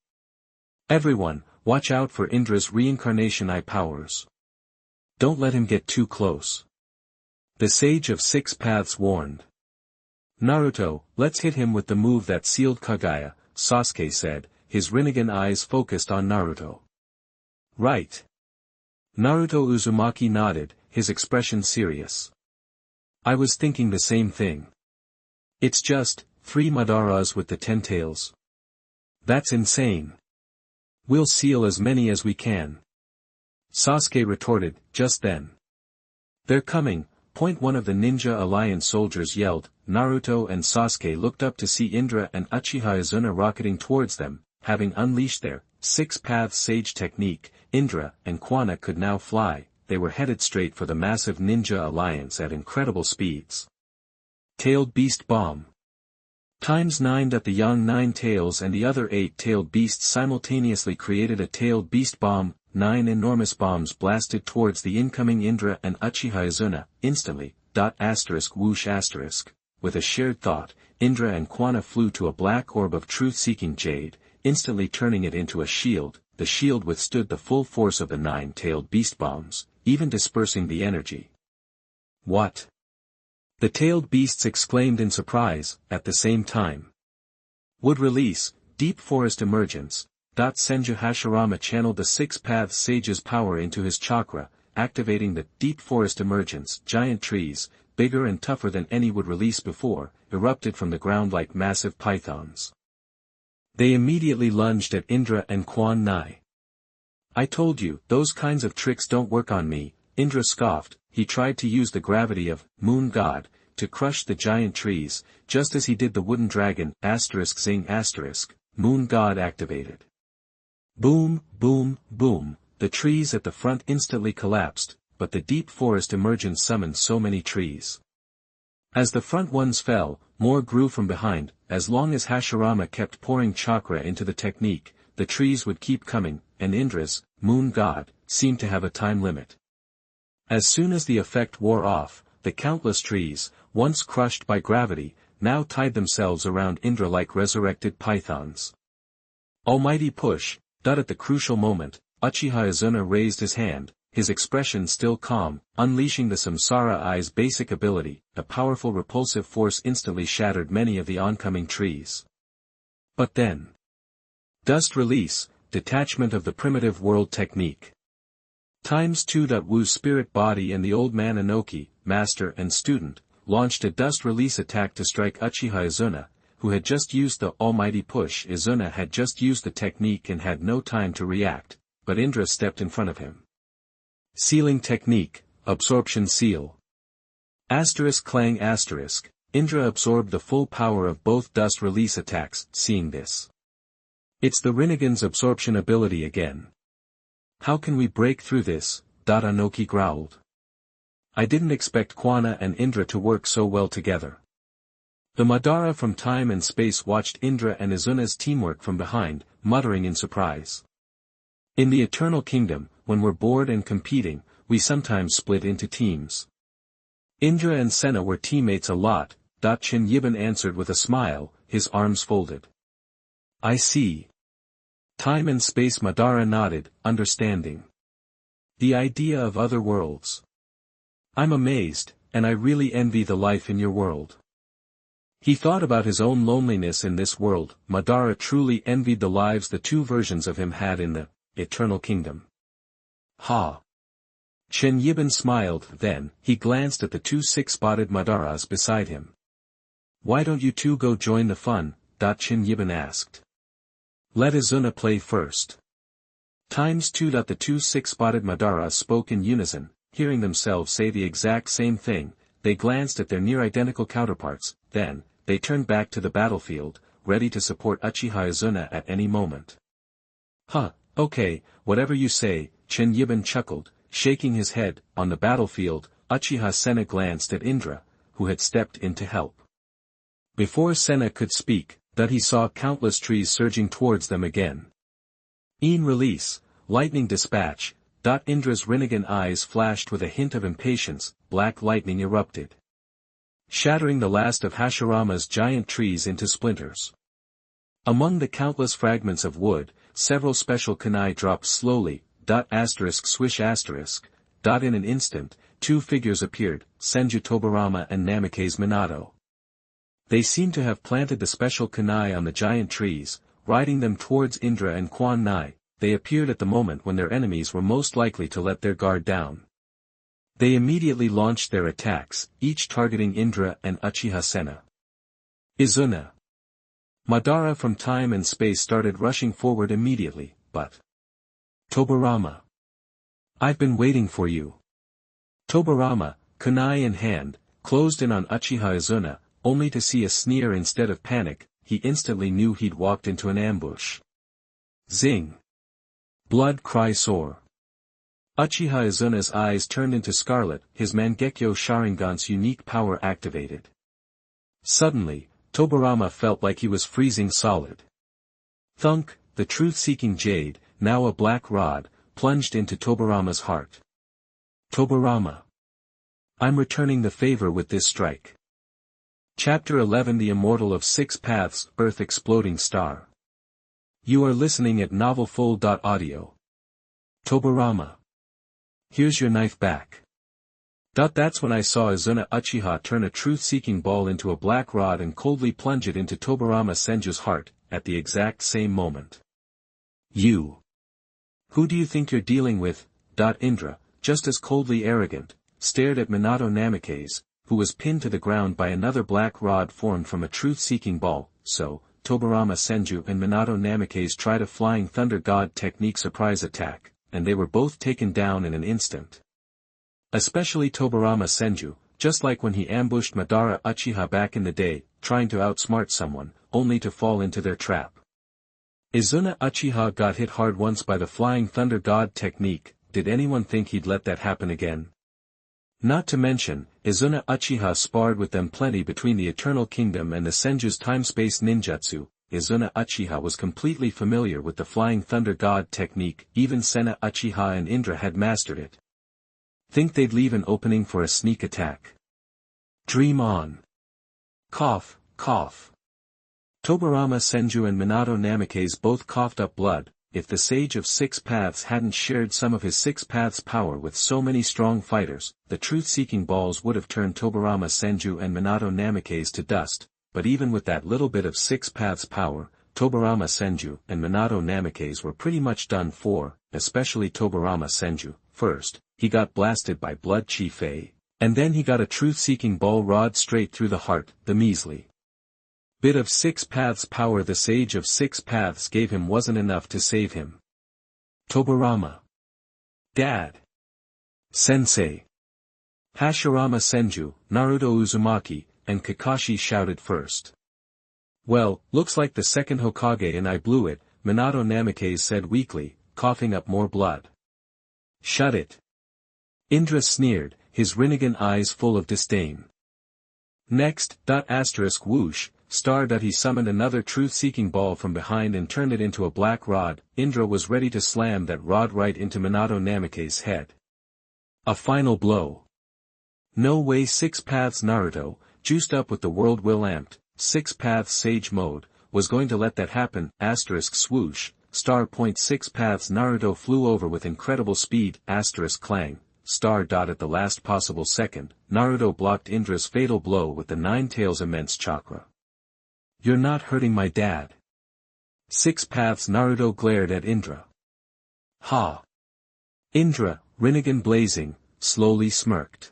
Everyone, watch out for Indra's reincarnation eye powers. Don't let him get too close. The Sage of Six Paths warned. Naruto, let's hit him with the move that sealed Kaguya, Sasuke said, his Rinnegan eyes focused on Naruto. Right. Naruto Uzumaki nodded, his expression serious. I was thinking the same thing. It's just, 3 Madaras with the 10 tails. That's insane. We'll seal as many as we can. Sasuke retorted, just then. They're coming. One of the Ninja Alliance soldiers yelled. Naruto and Sasuke looked up to see Indra and Uchiha Izuna rocketing towards them, having unleashed their six-path sage technique. Indra and Quana could now fly, they were headed straight for the massive Ninja Alliance at incredible speeds. Tailed Beast Bomb. ×9. That the young 9 tails and the other 8-tailed beasts simultaneously created a tailed beast bomb. 9 enormous bombs blasted towards the incoming Indra and Uchiha Izuna, instantly. Whoosh asterisk. With a shared thought, Indra and Quana flew to a black orb of truth-seeking jade, instantly turning it into a shield. The shield withstood the full force of the 9-tailed beast bombs, even dispersing the energy. What? The tailed beasts exclaimed in surprise, at the same time. Would release, deep forest emergence. Senju Hashirama channeled the six-path sage's power into his chakra, activating the deep forest emergence. Giant trees, bigger and tougher than any would release before, erupted from the ground like massive pythons. They immediately lunged at Indra and Quan Nai. I told you, those kinds of tricks don't work on me, Indra scoffed. He tried to use the gravity of Moon God to crush the giant trees, just as he did the wooden dragon. Zing Moon God activated. Boom, boom, boom, the trees at the front instantly collapsed, but the deep forest emergence summoned so many trees. As the front ones fell, more grew from behind. As long as Hashirama kept pouring chakra into the technique, the trees would keep coming, and Indra's Moon God seemed to have a time limit. As soon as the effect wore off, the countless trees, once crushed by gravity, now tied themselves around Indra like resurrected pythons. Almighty push. At the crucial moment, Uchiha Izuna raised his hand, his expression still calm, unleashing the Samsara Eye's basic ability. A powerful repulsive force instantly shattered many of the oncoming trees. But then. Dust release, detachment of the primitive world technique. ×2. Wu's spirit body and the old man Inoki, master and student, launched a dust release attack to strike Uchiha Izuna, who had just used the almighty push. Izuna had just used the technique and had no time to react, but Indra stepped in front of him. Sealing technique, absorption seal. Clang asterisk, Indra absorbed the full power of both dust release attacks. Seeing this. It's the Rinnegan's absorption ability again. How can we break through this? Inoki growled. I didn't expect Quana and Indra to work so well together. The Madara from time and space watched Indra and Izuna's teamwork from behind, muttering in surprise. In the Eternal Kingdom, when we're bored and competing, we sometimes split into teams. Indra and Senna were teammates a lot. Chen Yiban answered with a smile, his arms folded. I see. Time and space. Madara nodded, understanding. The idea of other worlds. I'm amazed, and I really envy the life in your world. He thought about his own loneliness in this world. Madara truly envied the lives the two versions of him had in the Eternal Kingdom. Ha! Chen Yiban smiled. Then, he glanced at the two six-spotted Madaras beside him. Why don't you two go join the fun? Chen Yiban asked. Let Izuna play first. ×2. The two six-spotted Madaras spoke in unison, hearing themselves say the exact same thing. They glanced at their near-identical counterparts, then, they turned back to the battlefield, ready to support Uchiha Izuna at any moment. Huh, okay, whatever you say, Chen Yiban chuckled, shaking his head. On the battlefield, Uchiha Senna glanced at Indra, who had stepped in to help. Before Senna could speak, he saw countless trees surging towards them again. Release, lightning dispatch. Indra's Rinnegan eyes flashed with a hint of impatience. Black lightning erupted, shattering the last of Hashirama's giant trees into splinters. Among the countless fragments of wood, several special kunai dropped slowly. Swish asterisk. In an instant, two figures appeared, Senju Tobarama and Namikaze Minato. They seemed to have planted the special kunai on the giant trees, riding them towards Indra and Quan Nai. They appeared at the moment when their enemies were most likely to let their guard down. They immediately launched their attacks, each targeting Indra and Uchiha Senna. Izuna Madara from time and space started rushing forward immediately, but Tobarama. I've been waiting for you. Tobarama, kunai in hand, closed in on Uchiha Izuna, only to see a sneer instead of panic. He instantly knew he'd walked into an ambush. Zing! Blood cry sore. Uchiha Izuna's eyes turned into scarlet, his Mangekyo Sharingan's unique power activated. Suddenly, Tobarama felt like he was freezing solid. Thunk, the truth-seeking jade, now a black rod, plunged into Tobarama's heart. Tobarama. I'm returning the favor with this strike. Chapter 11 The Immortal of Six Paths, Earth Exploding Star. You are listening at novelfull.audio. Tobarama. Here's your knife back. That's when I saw Izuna Uchiha turn a truth-seeking ball into a black rod and coldly plunge it into Tobarama Senju's heart, at the exact same moment. You. Who do you think you're dealing with? Indra, just as coldly arrogant, stared at Minato Namikaze, who was pinned to the ground by another black rod formed from a truth-seeking ball. So, Tobarama Senju and Minato Namikaze tried a Flying Thunder God technique surprise attack, and they were both taken down in an instant. Especially Tobarama Senju, just like when he ambushed Madara Uchiha back in the day, trying to outsmart someone, only to fall into their trap. Izuna Uchiha got hit hard once by the Flying Thunder God technique. Did anyone think he'd let that happen again? Not to mention, Izuna Uchiha sparred with them plenty between the Eternal Kingdom and the Senju's time-space ninjutsu. Izuna Uchiha was completely familiar with the Flying Thunder God technique, even Senna Uchiha and Indra had mastered it. Think they'd leave an opening for a sneak attack? Dream on. Cough, cough. Tobarama Senju and Minato Namikaze both coughed up blood. If the Sage of Six Paths hadn't shared some of his Six Paths power with so many strong fighters, the truth-seeking balls would have turned Tobarama Senju and Minato Namikaze to dust. But even with that little bit of Six Paths power, Tobarama Senju and Minato Namikaze were pretty much done for, especially Tobarama Senju. First, he got blasted by Blood Chi Fei, and then he got a truth-seeking ball rod straight through the heart. The measly bit of Six Paths power the Sage of Six Paths gave him wasn't enough to save him. Tobarama. Dad. Sensei. Hashirama Senju, Naruto Uzumaki, and Kakashi shouted first. Well, looks like the second Hokage and I blew it, Minato Namikaze said weakly, coughing up more blood. Shut it. Indra sneered, his Rinnegan eyes full of disdain. Next, whoosh, star. He summoned another truth-seeking ball from behind and turned it into a black rod. Indra was ready to slam that rod right into Minato Namikaze's head. A final blow. No way. Six Paths Naruto, juiced up with the world will amped, Six Paths Sage mode, was going to let that happen. Swoosh, star. Six Paths Naruto flew over with incredible speed. Clang, star. At the last possible second, Naruto blocked Indra's fatal blow with the Nine Tails immense chakra. You're not hurting my dad. Six Paths Naruto glared at Indra. Ha! Indra, Rinnegan blazing, slowly smirked.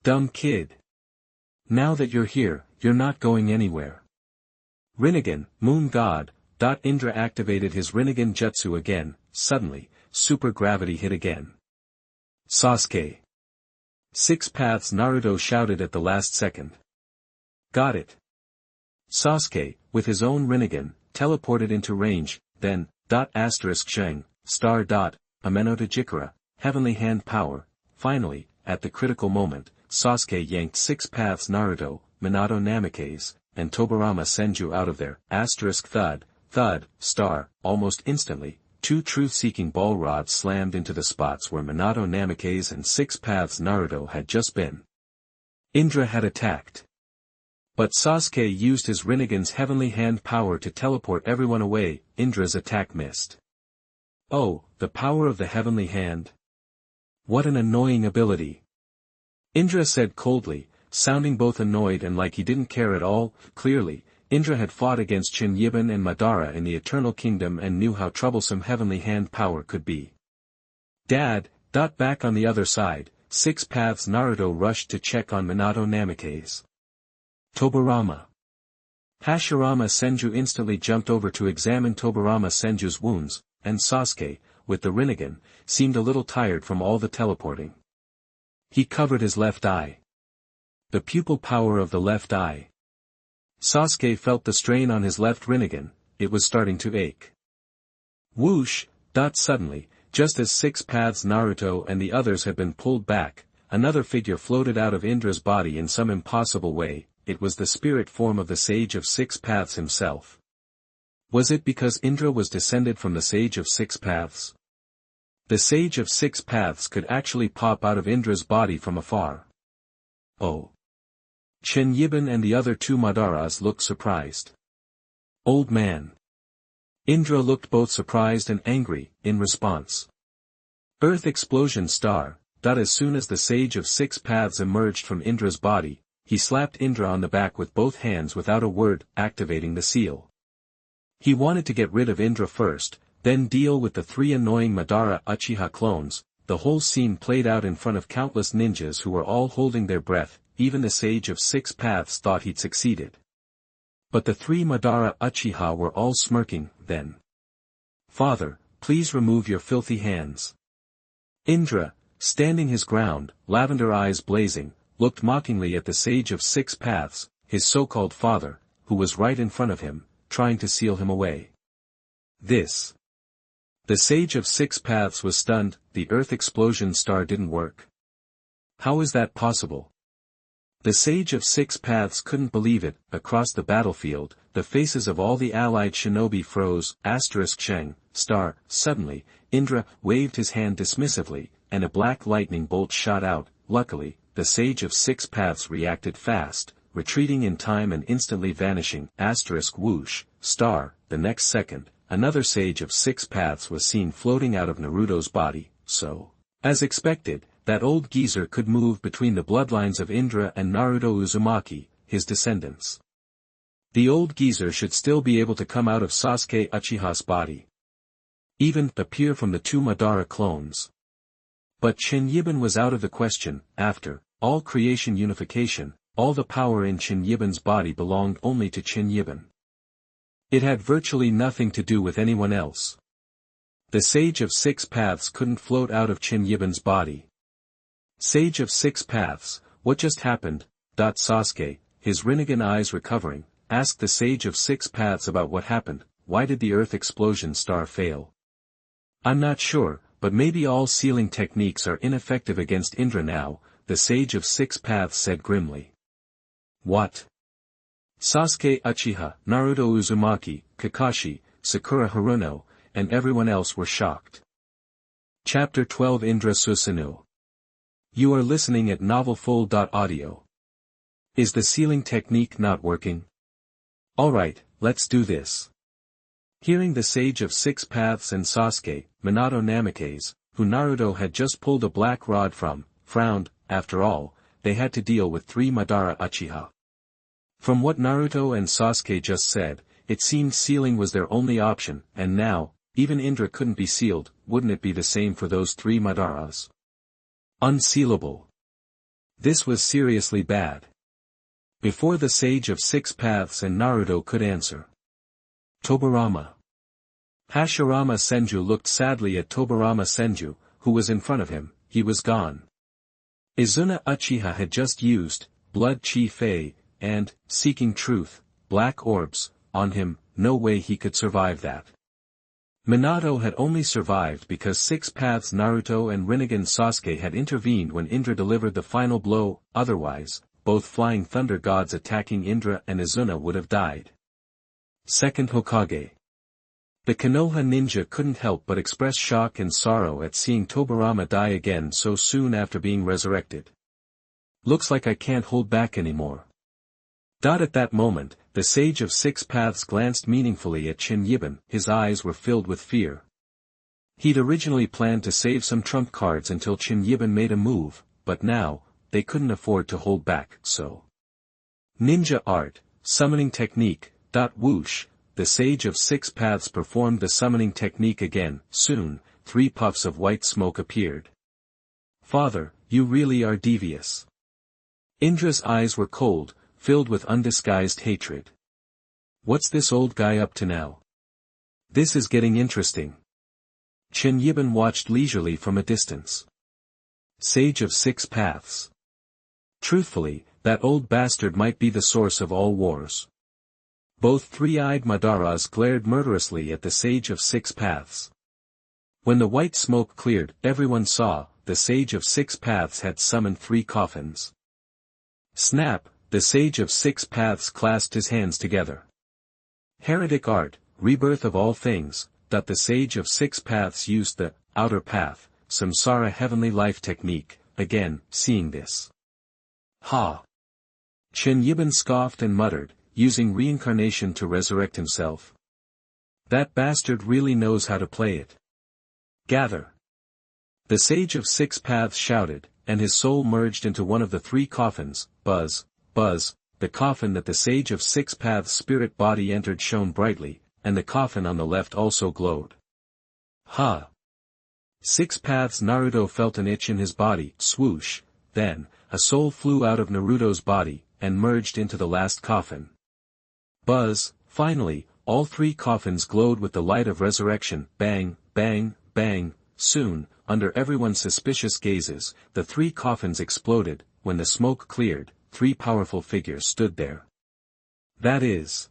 Dumb kid. Now that you're here, you're not going anywhere. Rinnegan, Moon God. Indra activated his Rinnegan jutsu again. Suddenly, super gravity hit again. Sasuke. Six Paths Naruto shouted at the last second. Got it. Sasuke, with his own Rinnegan, teleported into range, then, Zheng, star. Amenota Jikara, heavenly hand power. Finally, at the critical moment, Sasuke yanked Six Paths Naruto, Minato Namikaze, and Tobarama Senju out of there. Thud, star. Almost instantly, two truth-seeking ball rods slammed into the spots where Minato Namikaze and Six Paths Naruto had just been. Indra had attacked. But Sasuke used his Rinnegan's heavenly hand power to teleport everyone away. Indra's attack missed. Oh, the power of the heavenly hand. What an annoying ability. Indra said coldly, sounding both annoyed and like he didn't care at all. Clearly, Indra had fought against Chen Yiban and Madara in the Eternal Kingdom and knew how troublesome heavenly hand power could be. Dad, back on the other side, 6 paths. Naruto rushed to check on Minato Namikaze. Tobirama. Hashirama Senju instantly jumped over to examine Tobirama Senju's wounds, and Sasuke, with the Rinnegan, seemed a little tired from all the teleporting. He covered his left eye. The pupil power of the left eye. Sasuke felt the strain on his left Rinnegan, it was starting to ache. Whoosh! Suddenly, just as 6 paths Naruto and the others had been pulled back, another figure floated out of Indra's body in some impossible way. It was the spirit form of the Sage of 6 Paths himself. Was it because Indra was descended from the Sage of 6 Paths? The Sage of 6 Paths could actually pop out of Indra's body from afar. Oh. Chen Yiban and the other 2 Madaras looked surprised. Old man. Indra looked both surprised and angry, in response. Earth Explosion Star. As soon as the Sage of 6 Paths emerged from Indra's body, he slapped Indra on the back with both hands without a word, activating the seal. He wanted to get rid of Indra first, then deal with the 3 annoying Madara Uchiha clones. The whole scene played out in front of countless ninjas who were all holding their breath. Even the Sage of 6 Paths thought he'd succeeded. But the 3 Madara Uchiha were all smirking, then. Father, please remove your filthy hands. Indra, standing his ground, lavender eyes blazing, looked mockingly at the Sage of 6 Paths, his so-called father, who was right in front of him, trying to seal him away. This. The Sage of 6 Paths was stunned. The Earth Explosion Star didn't work. How is that possible? The Sage of 6 Paths couldn't believe it. Across the battlefield, the faces of all the allied shinobi froze. Sheng, star. Suddenly, Indra waved his hand dismissively, and a black lightning bolt shot out. Luckily, the Sage of 6 Paths reacted fast, retreating in time and instantly vanishing. Whoosh, star. The next second, another Sage of 6 Paths was seen floating out of Naruto's body. So, as expected, that old geezer could move between the bloodlines of Indra and Naruto Uzumaki, his descendants. The old geezer should still be able to come out of Sasuke Uchiha's body. Even appear from the 2 Madara clones. But Chen Yiban was out of the question. After all creation unification, all the power in Chen Yiban's body belonged only to Chen Yiban. It had virtually nothing to do with anyone else. The Sage of 6 Paths couldn't float out of Chen Yiban's body. Sage of 6 Paths, what just happened? Sasuke, his Rinnegan eyes recovering, asked the Sage of 6 Paths about what happened. Why did the Earth Explosion Star fail? I'm not sure, but maybe all sealing techniques are ineffective against Indra now, the Sage of 6 Paths said grimly. What? Sasuke Uchiha, Naruto Uzumaki, Kakashi, Sakura Haruno, and everyone else were shocked. Chapter 12 Indra Susanoo. You are listening at novelfull.audio. Is the sealing technique not working? Alright, let's do this. Hearing the Sage of 6 Paths and Sasuke, Minato Namikaze, who Naruto had just pulled a black rod from, frowned. After all, they had to deal with 3 Madara Uchiha. From what Naruto and Sasuke just said, it seemed sealing was their only option, and now, even Indra couldn't be sealed. Wouldn't it be the same for those 3 Madaras? Unsealable. This was seriously bad. Before the Sage of 6 Paths and Naruto could answer. Tobirama. Hashirama Senju looked sadly at Tobirama Senju, who was in front of him. He was gone. Izuna Uchiha had just used Blood Chi Fei and Seeking Truth, Black Orbs, on him. No way he could survive that. Minato had only survived because 6 Paths Naruto and Rinnegan Sasuke had intervened when Indra delivered the final blow. Otherwise, both Flying Thunder gods attacking Indra and Izuna would have died. Second Hokage. The Konoha ninja couldn't help but express shock and sorrow at seeing Tobirama die again so soon after being resurrected. Looks like I can't hold back anymore. At that moment, the Sage of 6 Paths glanced meaningfully at Chen Yiban. His eyes were filled with fear. He'd originally planned to save some trump cards until Chen Yiban made a move, but now, they couldn't afford to hold back, so. Ninja art, summoning technique, whoosh, the Sage of Six Paths performed the summoning technique again. Soon, 3 puffs of white smoke appeared. Father, you really are devious. Indra's eyes were cold, filled with undisguised hatred. What's this old guy up to now? This is getting interesting. Chen Yiban watched leisurely from a distance. Sage of Six Paths. Truthfully, that old bastard might be the source of all wars. Both three-eyed Madaras glared murderously at the Sage of Six Paths. When the white smoke cleared, everyone saw, the Sage of Six Paths had summoned 3 coffins. Snap, the Sage of Six Paths clasped his hands together. Heretic art, rebirth of all things, that the Sage of Six Paths used the outer path, samsara heavenly life technique, again, seeing this. Ha! Chen Yiban scoffed and muttered, using reincarnation to resurrect himself. That bastard really knows how to play it. Gather! The Sage of Six Paths shouted, and his soul merged into one of the 3 coffins. Buzz, buzz, the coffin that the Sage of Six Paths' spirit body entered shone brightly, and the coffin on the left also glowed. Ha! Six Paths Naruto felt an itch in his body. Swoosh, then, a soul flew out of Naruto's body, and merged into the last coffin. Buzz, finally, all 3 coffins glowed with the light of resurrection. Bang, bang, bang, soon, under everyone's suspicious gazes, the 3 coffins exploded. When the smoke cleared, 3 powerful figures stood there. That is.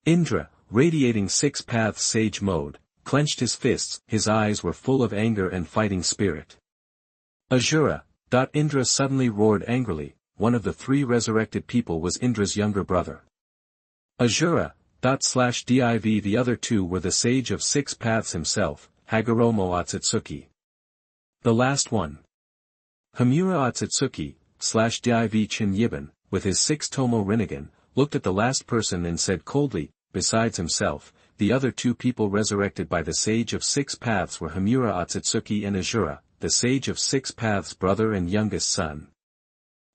Indra, radiating Six Paths sage mode, clenched his fists, his eyes were full of anger and fighting spirit. Asura! Indra suddenly roared angrily. One of the 3 resurrected people was Indra's younger brother. Asura! Div the other 2 were the Sage of Six Paths himself, Hagoromo Otsutsuki. The last one. Hamura Otsutsuki, Div Chen Yiban, with his 6-tomo Rinnegan, looked at the last person and said coldly, besides himself, the other 2 people resurrected by the Sage of Six Paths were Hamura Otsutsuki and Asura, the Sage of Six Paths' brother and youngest son.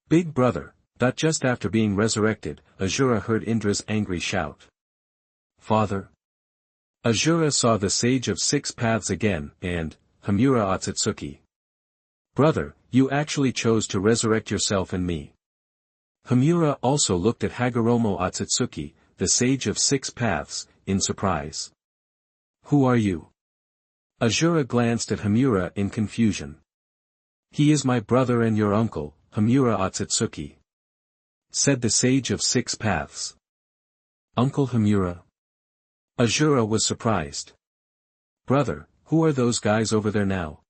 Big brother! Just after being resurrected, Asura heard Indra's angry shout. Father! Asura saw the Sage of Six Paths again, and, Hamura Otsutsuki. Brother, you actually chose to resurrect yourself and me. Hamura also looked at Hagoromo Otsutsuki, the Sage of Six Paths, in surprise. Who are you? Asura glanced at Hamura in confusion. He is my brother and your uncle, Hamura Otsutsuki. Said the Sage of Six Paths. Uncle Hamura? Asura was surprised. Brother, who are those guys over there now?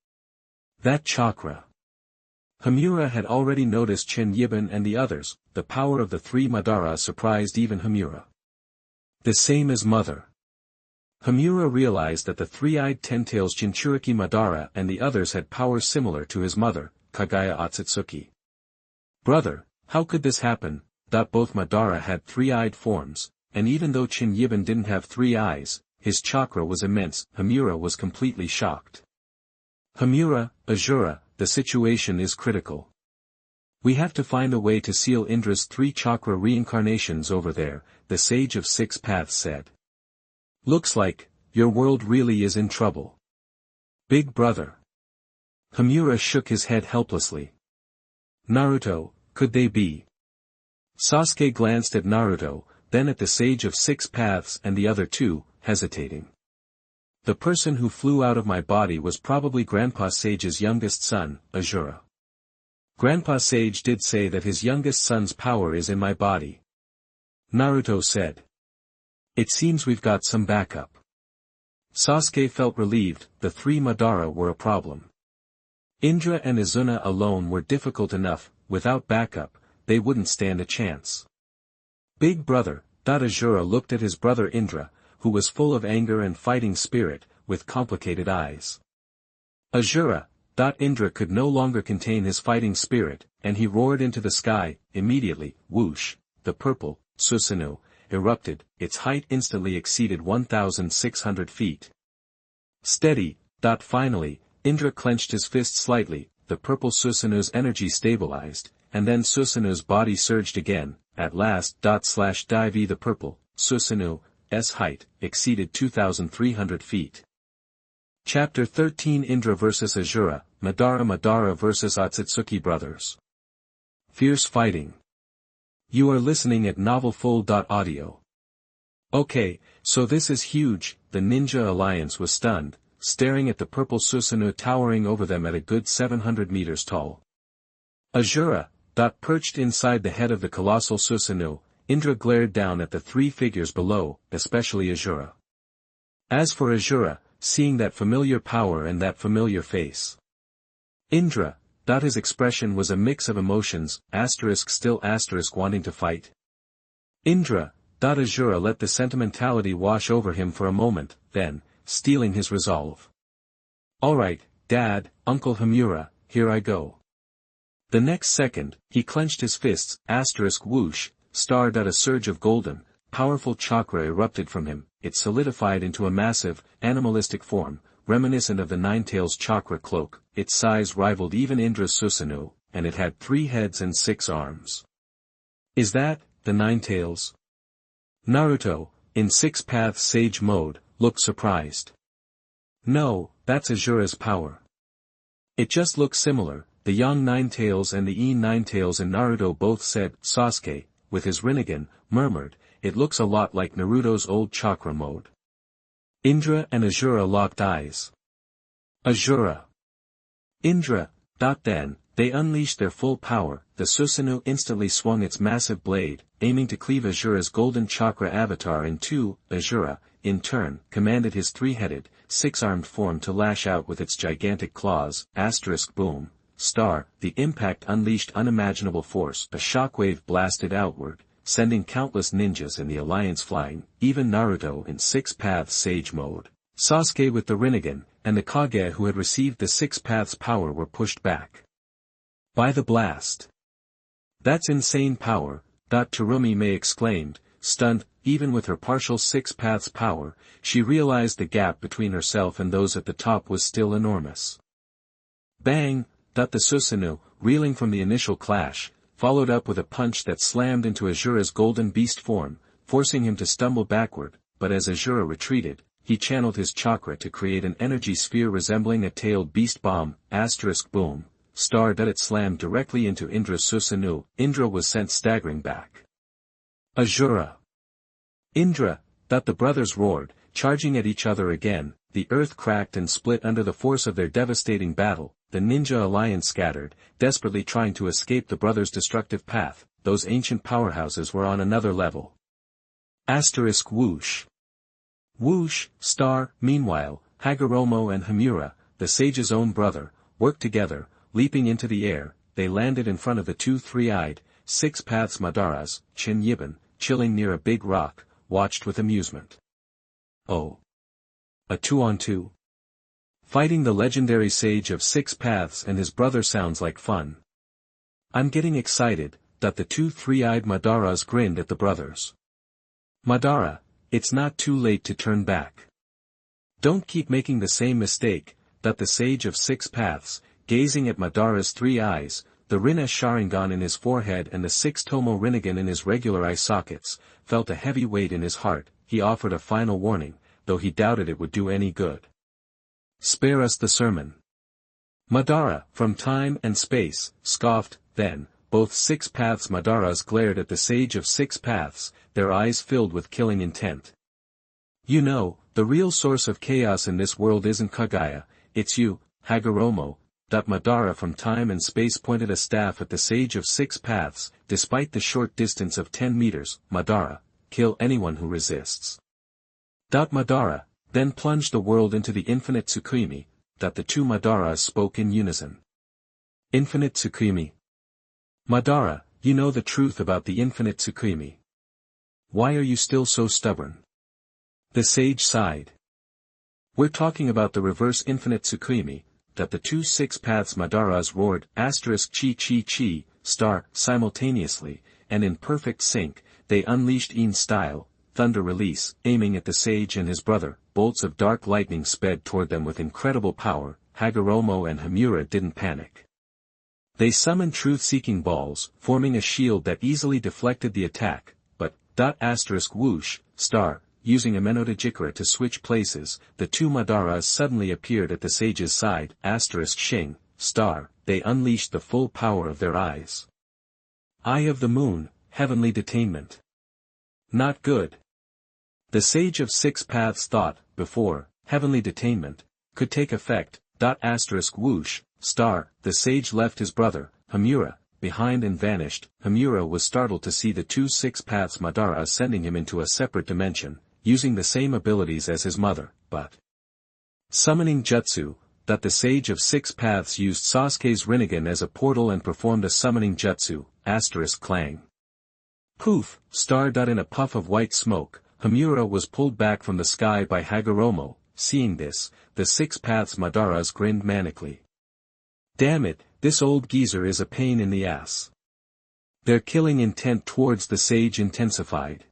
That chakra. Hamura had already noticed Chen Yiban and the others. The power of the 3 Madara surprised even Hamura. The same as mother. Hamura realized that the 3-eyed Ten-Tails Jinchuriki Madara and the others had powers similar to his mother, Kagaya Otsutsuki. Brother, how could this happen? Both Madara had 3-eyed forms, and even though Chen Yiban didn't have 3 eyes, his chakra was immense. Hamura was completely shocked. Hamura, Asura, the situation is critical. We have to find a way to seal Indra's 3 chakra reincarnations over there, the Sage of Six Paths said. Looks like, your world really is in trouble. Big brother. Hamura shook his head helplessly. Naruto, could they be? Sasuke glanced at Naruto, then at the Sage of Six Paths and the other 2, hesitating. The person who flew out of my body was probably Grandpa Sage's youngest son, Asura. Grandpa Sage did say that his youngest son's power is in my body. Naruto said. It seems we've got some backup. Sasuke felt relieved. The 3 Madara were a problem. Indra and Izuna alone were difficult enough. Without backup, they wouldn't stand a chance. Big brother, Asura looked at his brother Indra, who was full of anger and fighting spirit, with complicated eyes. Asura, Indra could no longer contain his fighting spirit, and he roared into the sky. Immediately, whoosh, the purple, Susanoo, erupted. Its height instantly exceeded 1,600 feet. Steady. Finally, Indra clenched his fist slightly. the purple Susanoo's energy stabilized, and then Susanoo's body surged again, at last. Dive the purple, Susanoo's height, exceeded 2,300 feet. Chapter 13 Indra vs Asura, Madara vs Otsutsuki brothers. Fierce fighting. You are listening at novelfull.audio. Okay, so this is huge. The Ninja Alliance was stunned, staring at the purple Susanoo towering over them at a good 700 meters tall. Asura, perched inside the head of the colossal Susanoo, Indra glared down at the three figures below, especially Asura. As for Asura, seeing that familiar power and that familiar face. Indra, his expression was a mix of emotions, still wanting to fight. Indra, Asura let the sentimentality wash over him for a moment, then, stealing his resolve. Alright, Dad, Uncle Hamura, here I go. The next second, he clenched his fists, whoosh, a surge of golden, powerful chakra erupted from him, it solidified into a massive, animalistic form, reminiscent of the Ninetails chakra cloak, its size rivaled even Indra's Susanoo, and it had 3 heads and 6 arms. Is that, the Ninetails? Naruto, in 6 Paths Sage mode, looked surprised. No, that's Asura's power. It just looks similar, the young Ninetails and the Ninetails in Naruto both said. Sasuke, with his Rinnegan, murmured, it looks a lot like Naruto's old chakra mode. Indra and Asura locked eyes. Asura. Indra. Then, they unleashed their full power, the Susanoo instantly swung its massive blade, aiming to cleave Asura's golden chakra avatar in two. Asura, in turn, commanded his 3-headed, 6-armed form to lash out with its gigantic claws, boom. The impact unleashed unimaginable force, a shockwave blasted outward, sending countless ninjas in the alliance flying, even Naruto in 6 Paths Sage mode. Sasuke with the Rinnegan, and the Kage who had received the 6 Paths power were pushed back by the blast. That's insane power, Terumi May exclaimed, stunned. Even with her partial 6 Paths power, she realized the gap between herself and those at the top was still enormous. Bang! The Susanoo, reeling from the initial clash, followed up with a punch that slammed into Asura's golden beast form, forcing him to stumble backward, but as Asura retreated, he channeled his chakra to create an energy sphere resembling a tailed beast bomb, boom. It slammed directly into Indra's Susanoo. Indra was sent staggering back. Asura. Indra, the brothers roared, charging at each other again. The earth cracked and split under the force of their devastating battle. The Ninja Alliance scattered, desperately trying to escape the brothers' destructive path. Those ancient powerhouses were on another level. Whoosh. Whoosh, meanwhile, Hagoromo and Hamura, the sage's own brother, worked together, leaping into the air. They landed in front of the 2 3-eyed, 6 Paths Madaras. Chen Yiban, chilling near a big rock, watched with amusement. Oh. A 2-on-2? Fighting the legendary sage of 6 Paths and his brother sounds like fun. I'm getting excited. The 2 3-eyed Madaras grinned at the brothers. Madara, it's not too late to turn back. Don't keep making the same mistake. The sage of 6 Paths, gazing at Madara's 3 eyes, the Rinne Sharingan in his forehead and the 6-tomo Rinnegan in his regular eye sockets, felt a heavy weight in his heart. He offered a final warning, though he doubted it would do any good. Spare us the sermon. Madara, from time and space, scoffed. Then, both 6 Paths Madaras glared at the sage of 6 Paths, their eyes filled with killing intent. You know, the real source of chaos in this world isn't Kaguya, it's you, Hagoromo. Madara from time and space pointed a staff at the sage of 6 Paths. Despite the short distance of 10 meters, Madara, kill anyone who resists. Madara, then plunged the world into the infinite Tsukimi. The 2 Madaras spoke in unison. Infinite Tsukimi. Madara, you know the truth about the infinite Tsukimi. Why are you still so stubborn? The sage sighed. We're talking about the reverse infinite Tsukimi. The 2 6 Paths Madaras roared, chi, simultaneously, and in perfect sync, they unleashed style, thunder release, aiming at the sage and his brother. Bolts of dark lightning sped toward them with incredible power. Hagoromo and Hamura didn't panic. They summoned truth-seeking balls, forming a shield that easily deflected the attack, but, whoosh, using Amenotejikara to switch places, the two Madaras suddenly appeared at the sage's side, shing, they unleashed the full power of their eyes. Eye of the Moon, heavenly detainment. Not good. The Sage of Six Paths thought, before, heavenly detainment, could take effect, whoosh, the sage left his brother, Hamura, behind and vanished. Hamura was startled to see the two Six Paths Madara sending him into a separate dimension, using the same abilities as his mother, but summoning jutsu, that the Sage of Six Paths used Sasuke's Rinnegan as a portal and performed a summoning jutsu, clang. Poof, in a puff of white smoke, Hamura was pulled back from the sky by Hagoromo. Seeing this, the Six Paths Madaras grinned manically. Damn it, this old geezer is a pain in the ass. Their killing intent towards the sage intensified.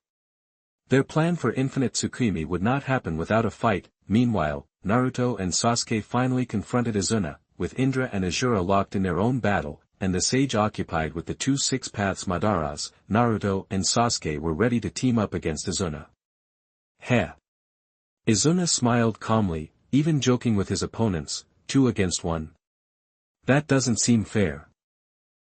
Their plan for infinite Tsukimi would not happen without a fight. Meanwhile, Naruto and Sasuke finally confronted Asuna, with Indra and Asura locked in their own battle, and the sage occupied with the two Six Paths Madaras. Naruto and Sasuke were ready to team up against Asuna. Heh. Asuna smiled calmly, even joking with his opponents, 2 against 1. That doesn't seem fair.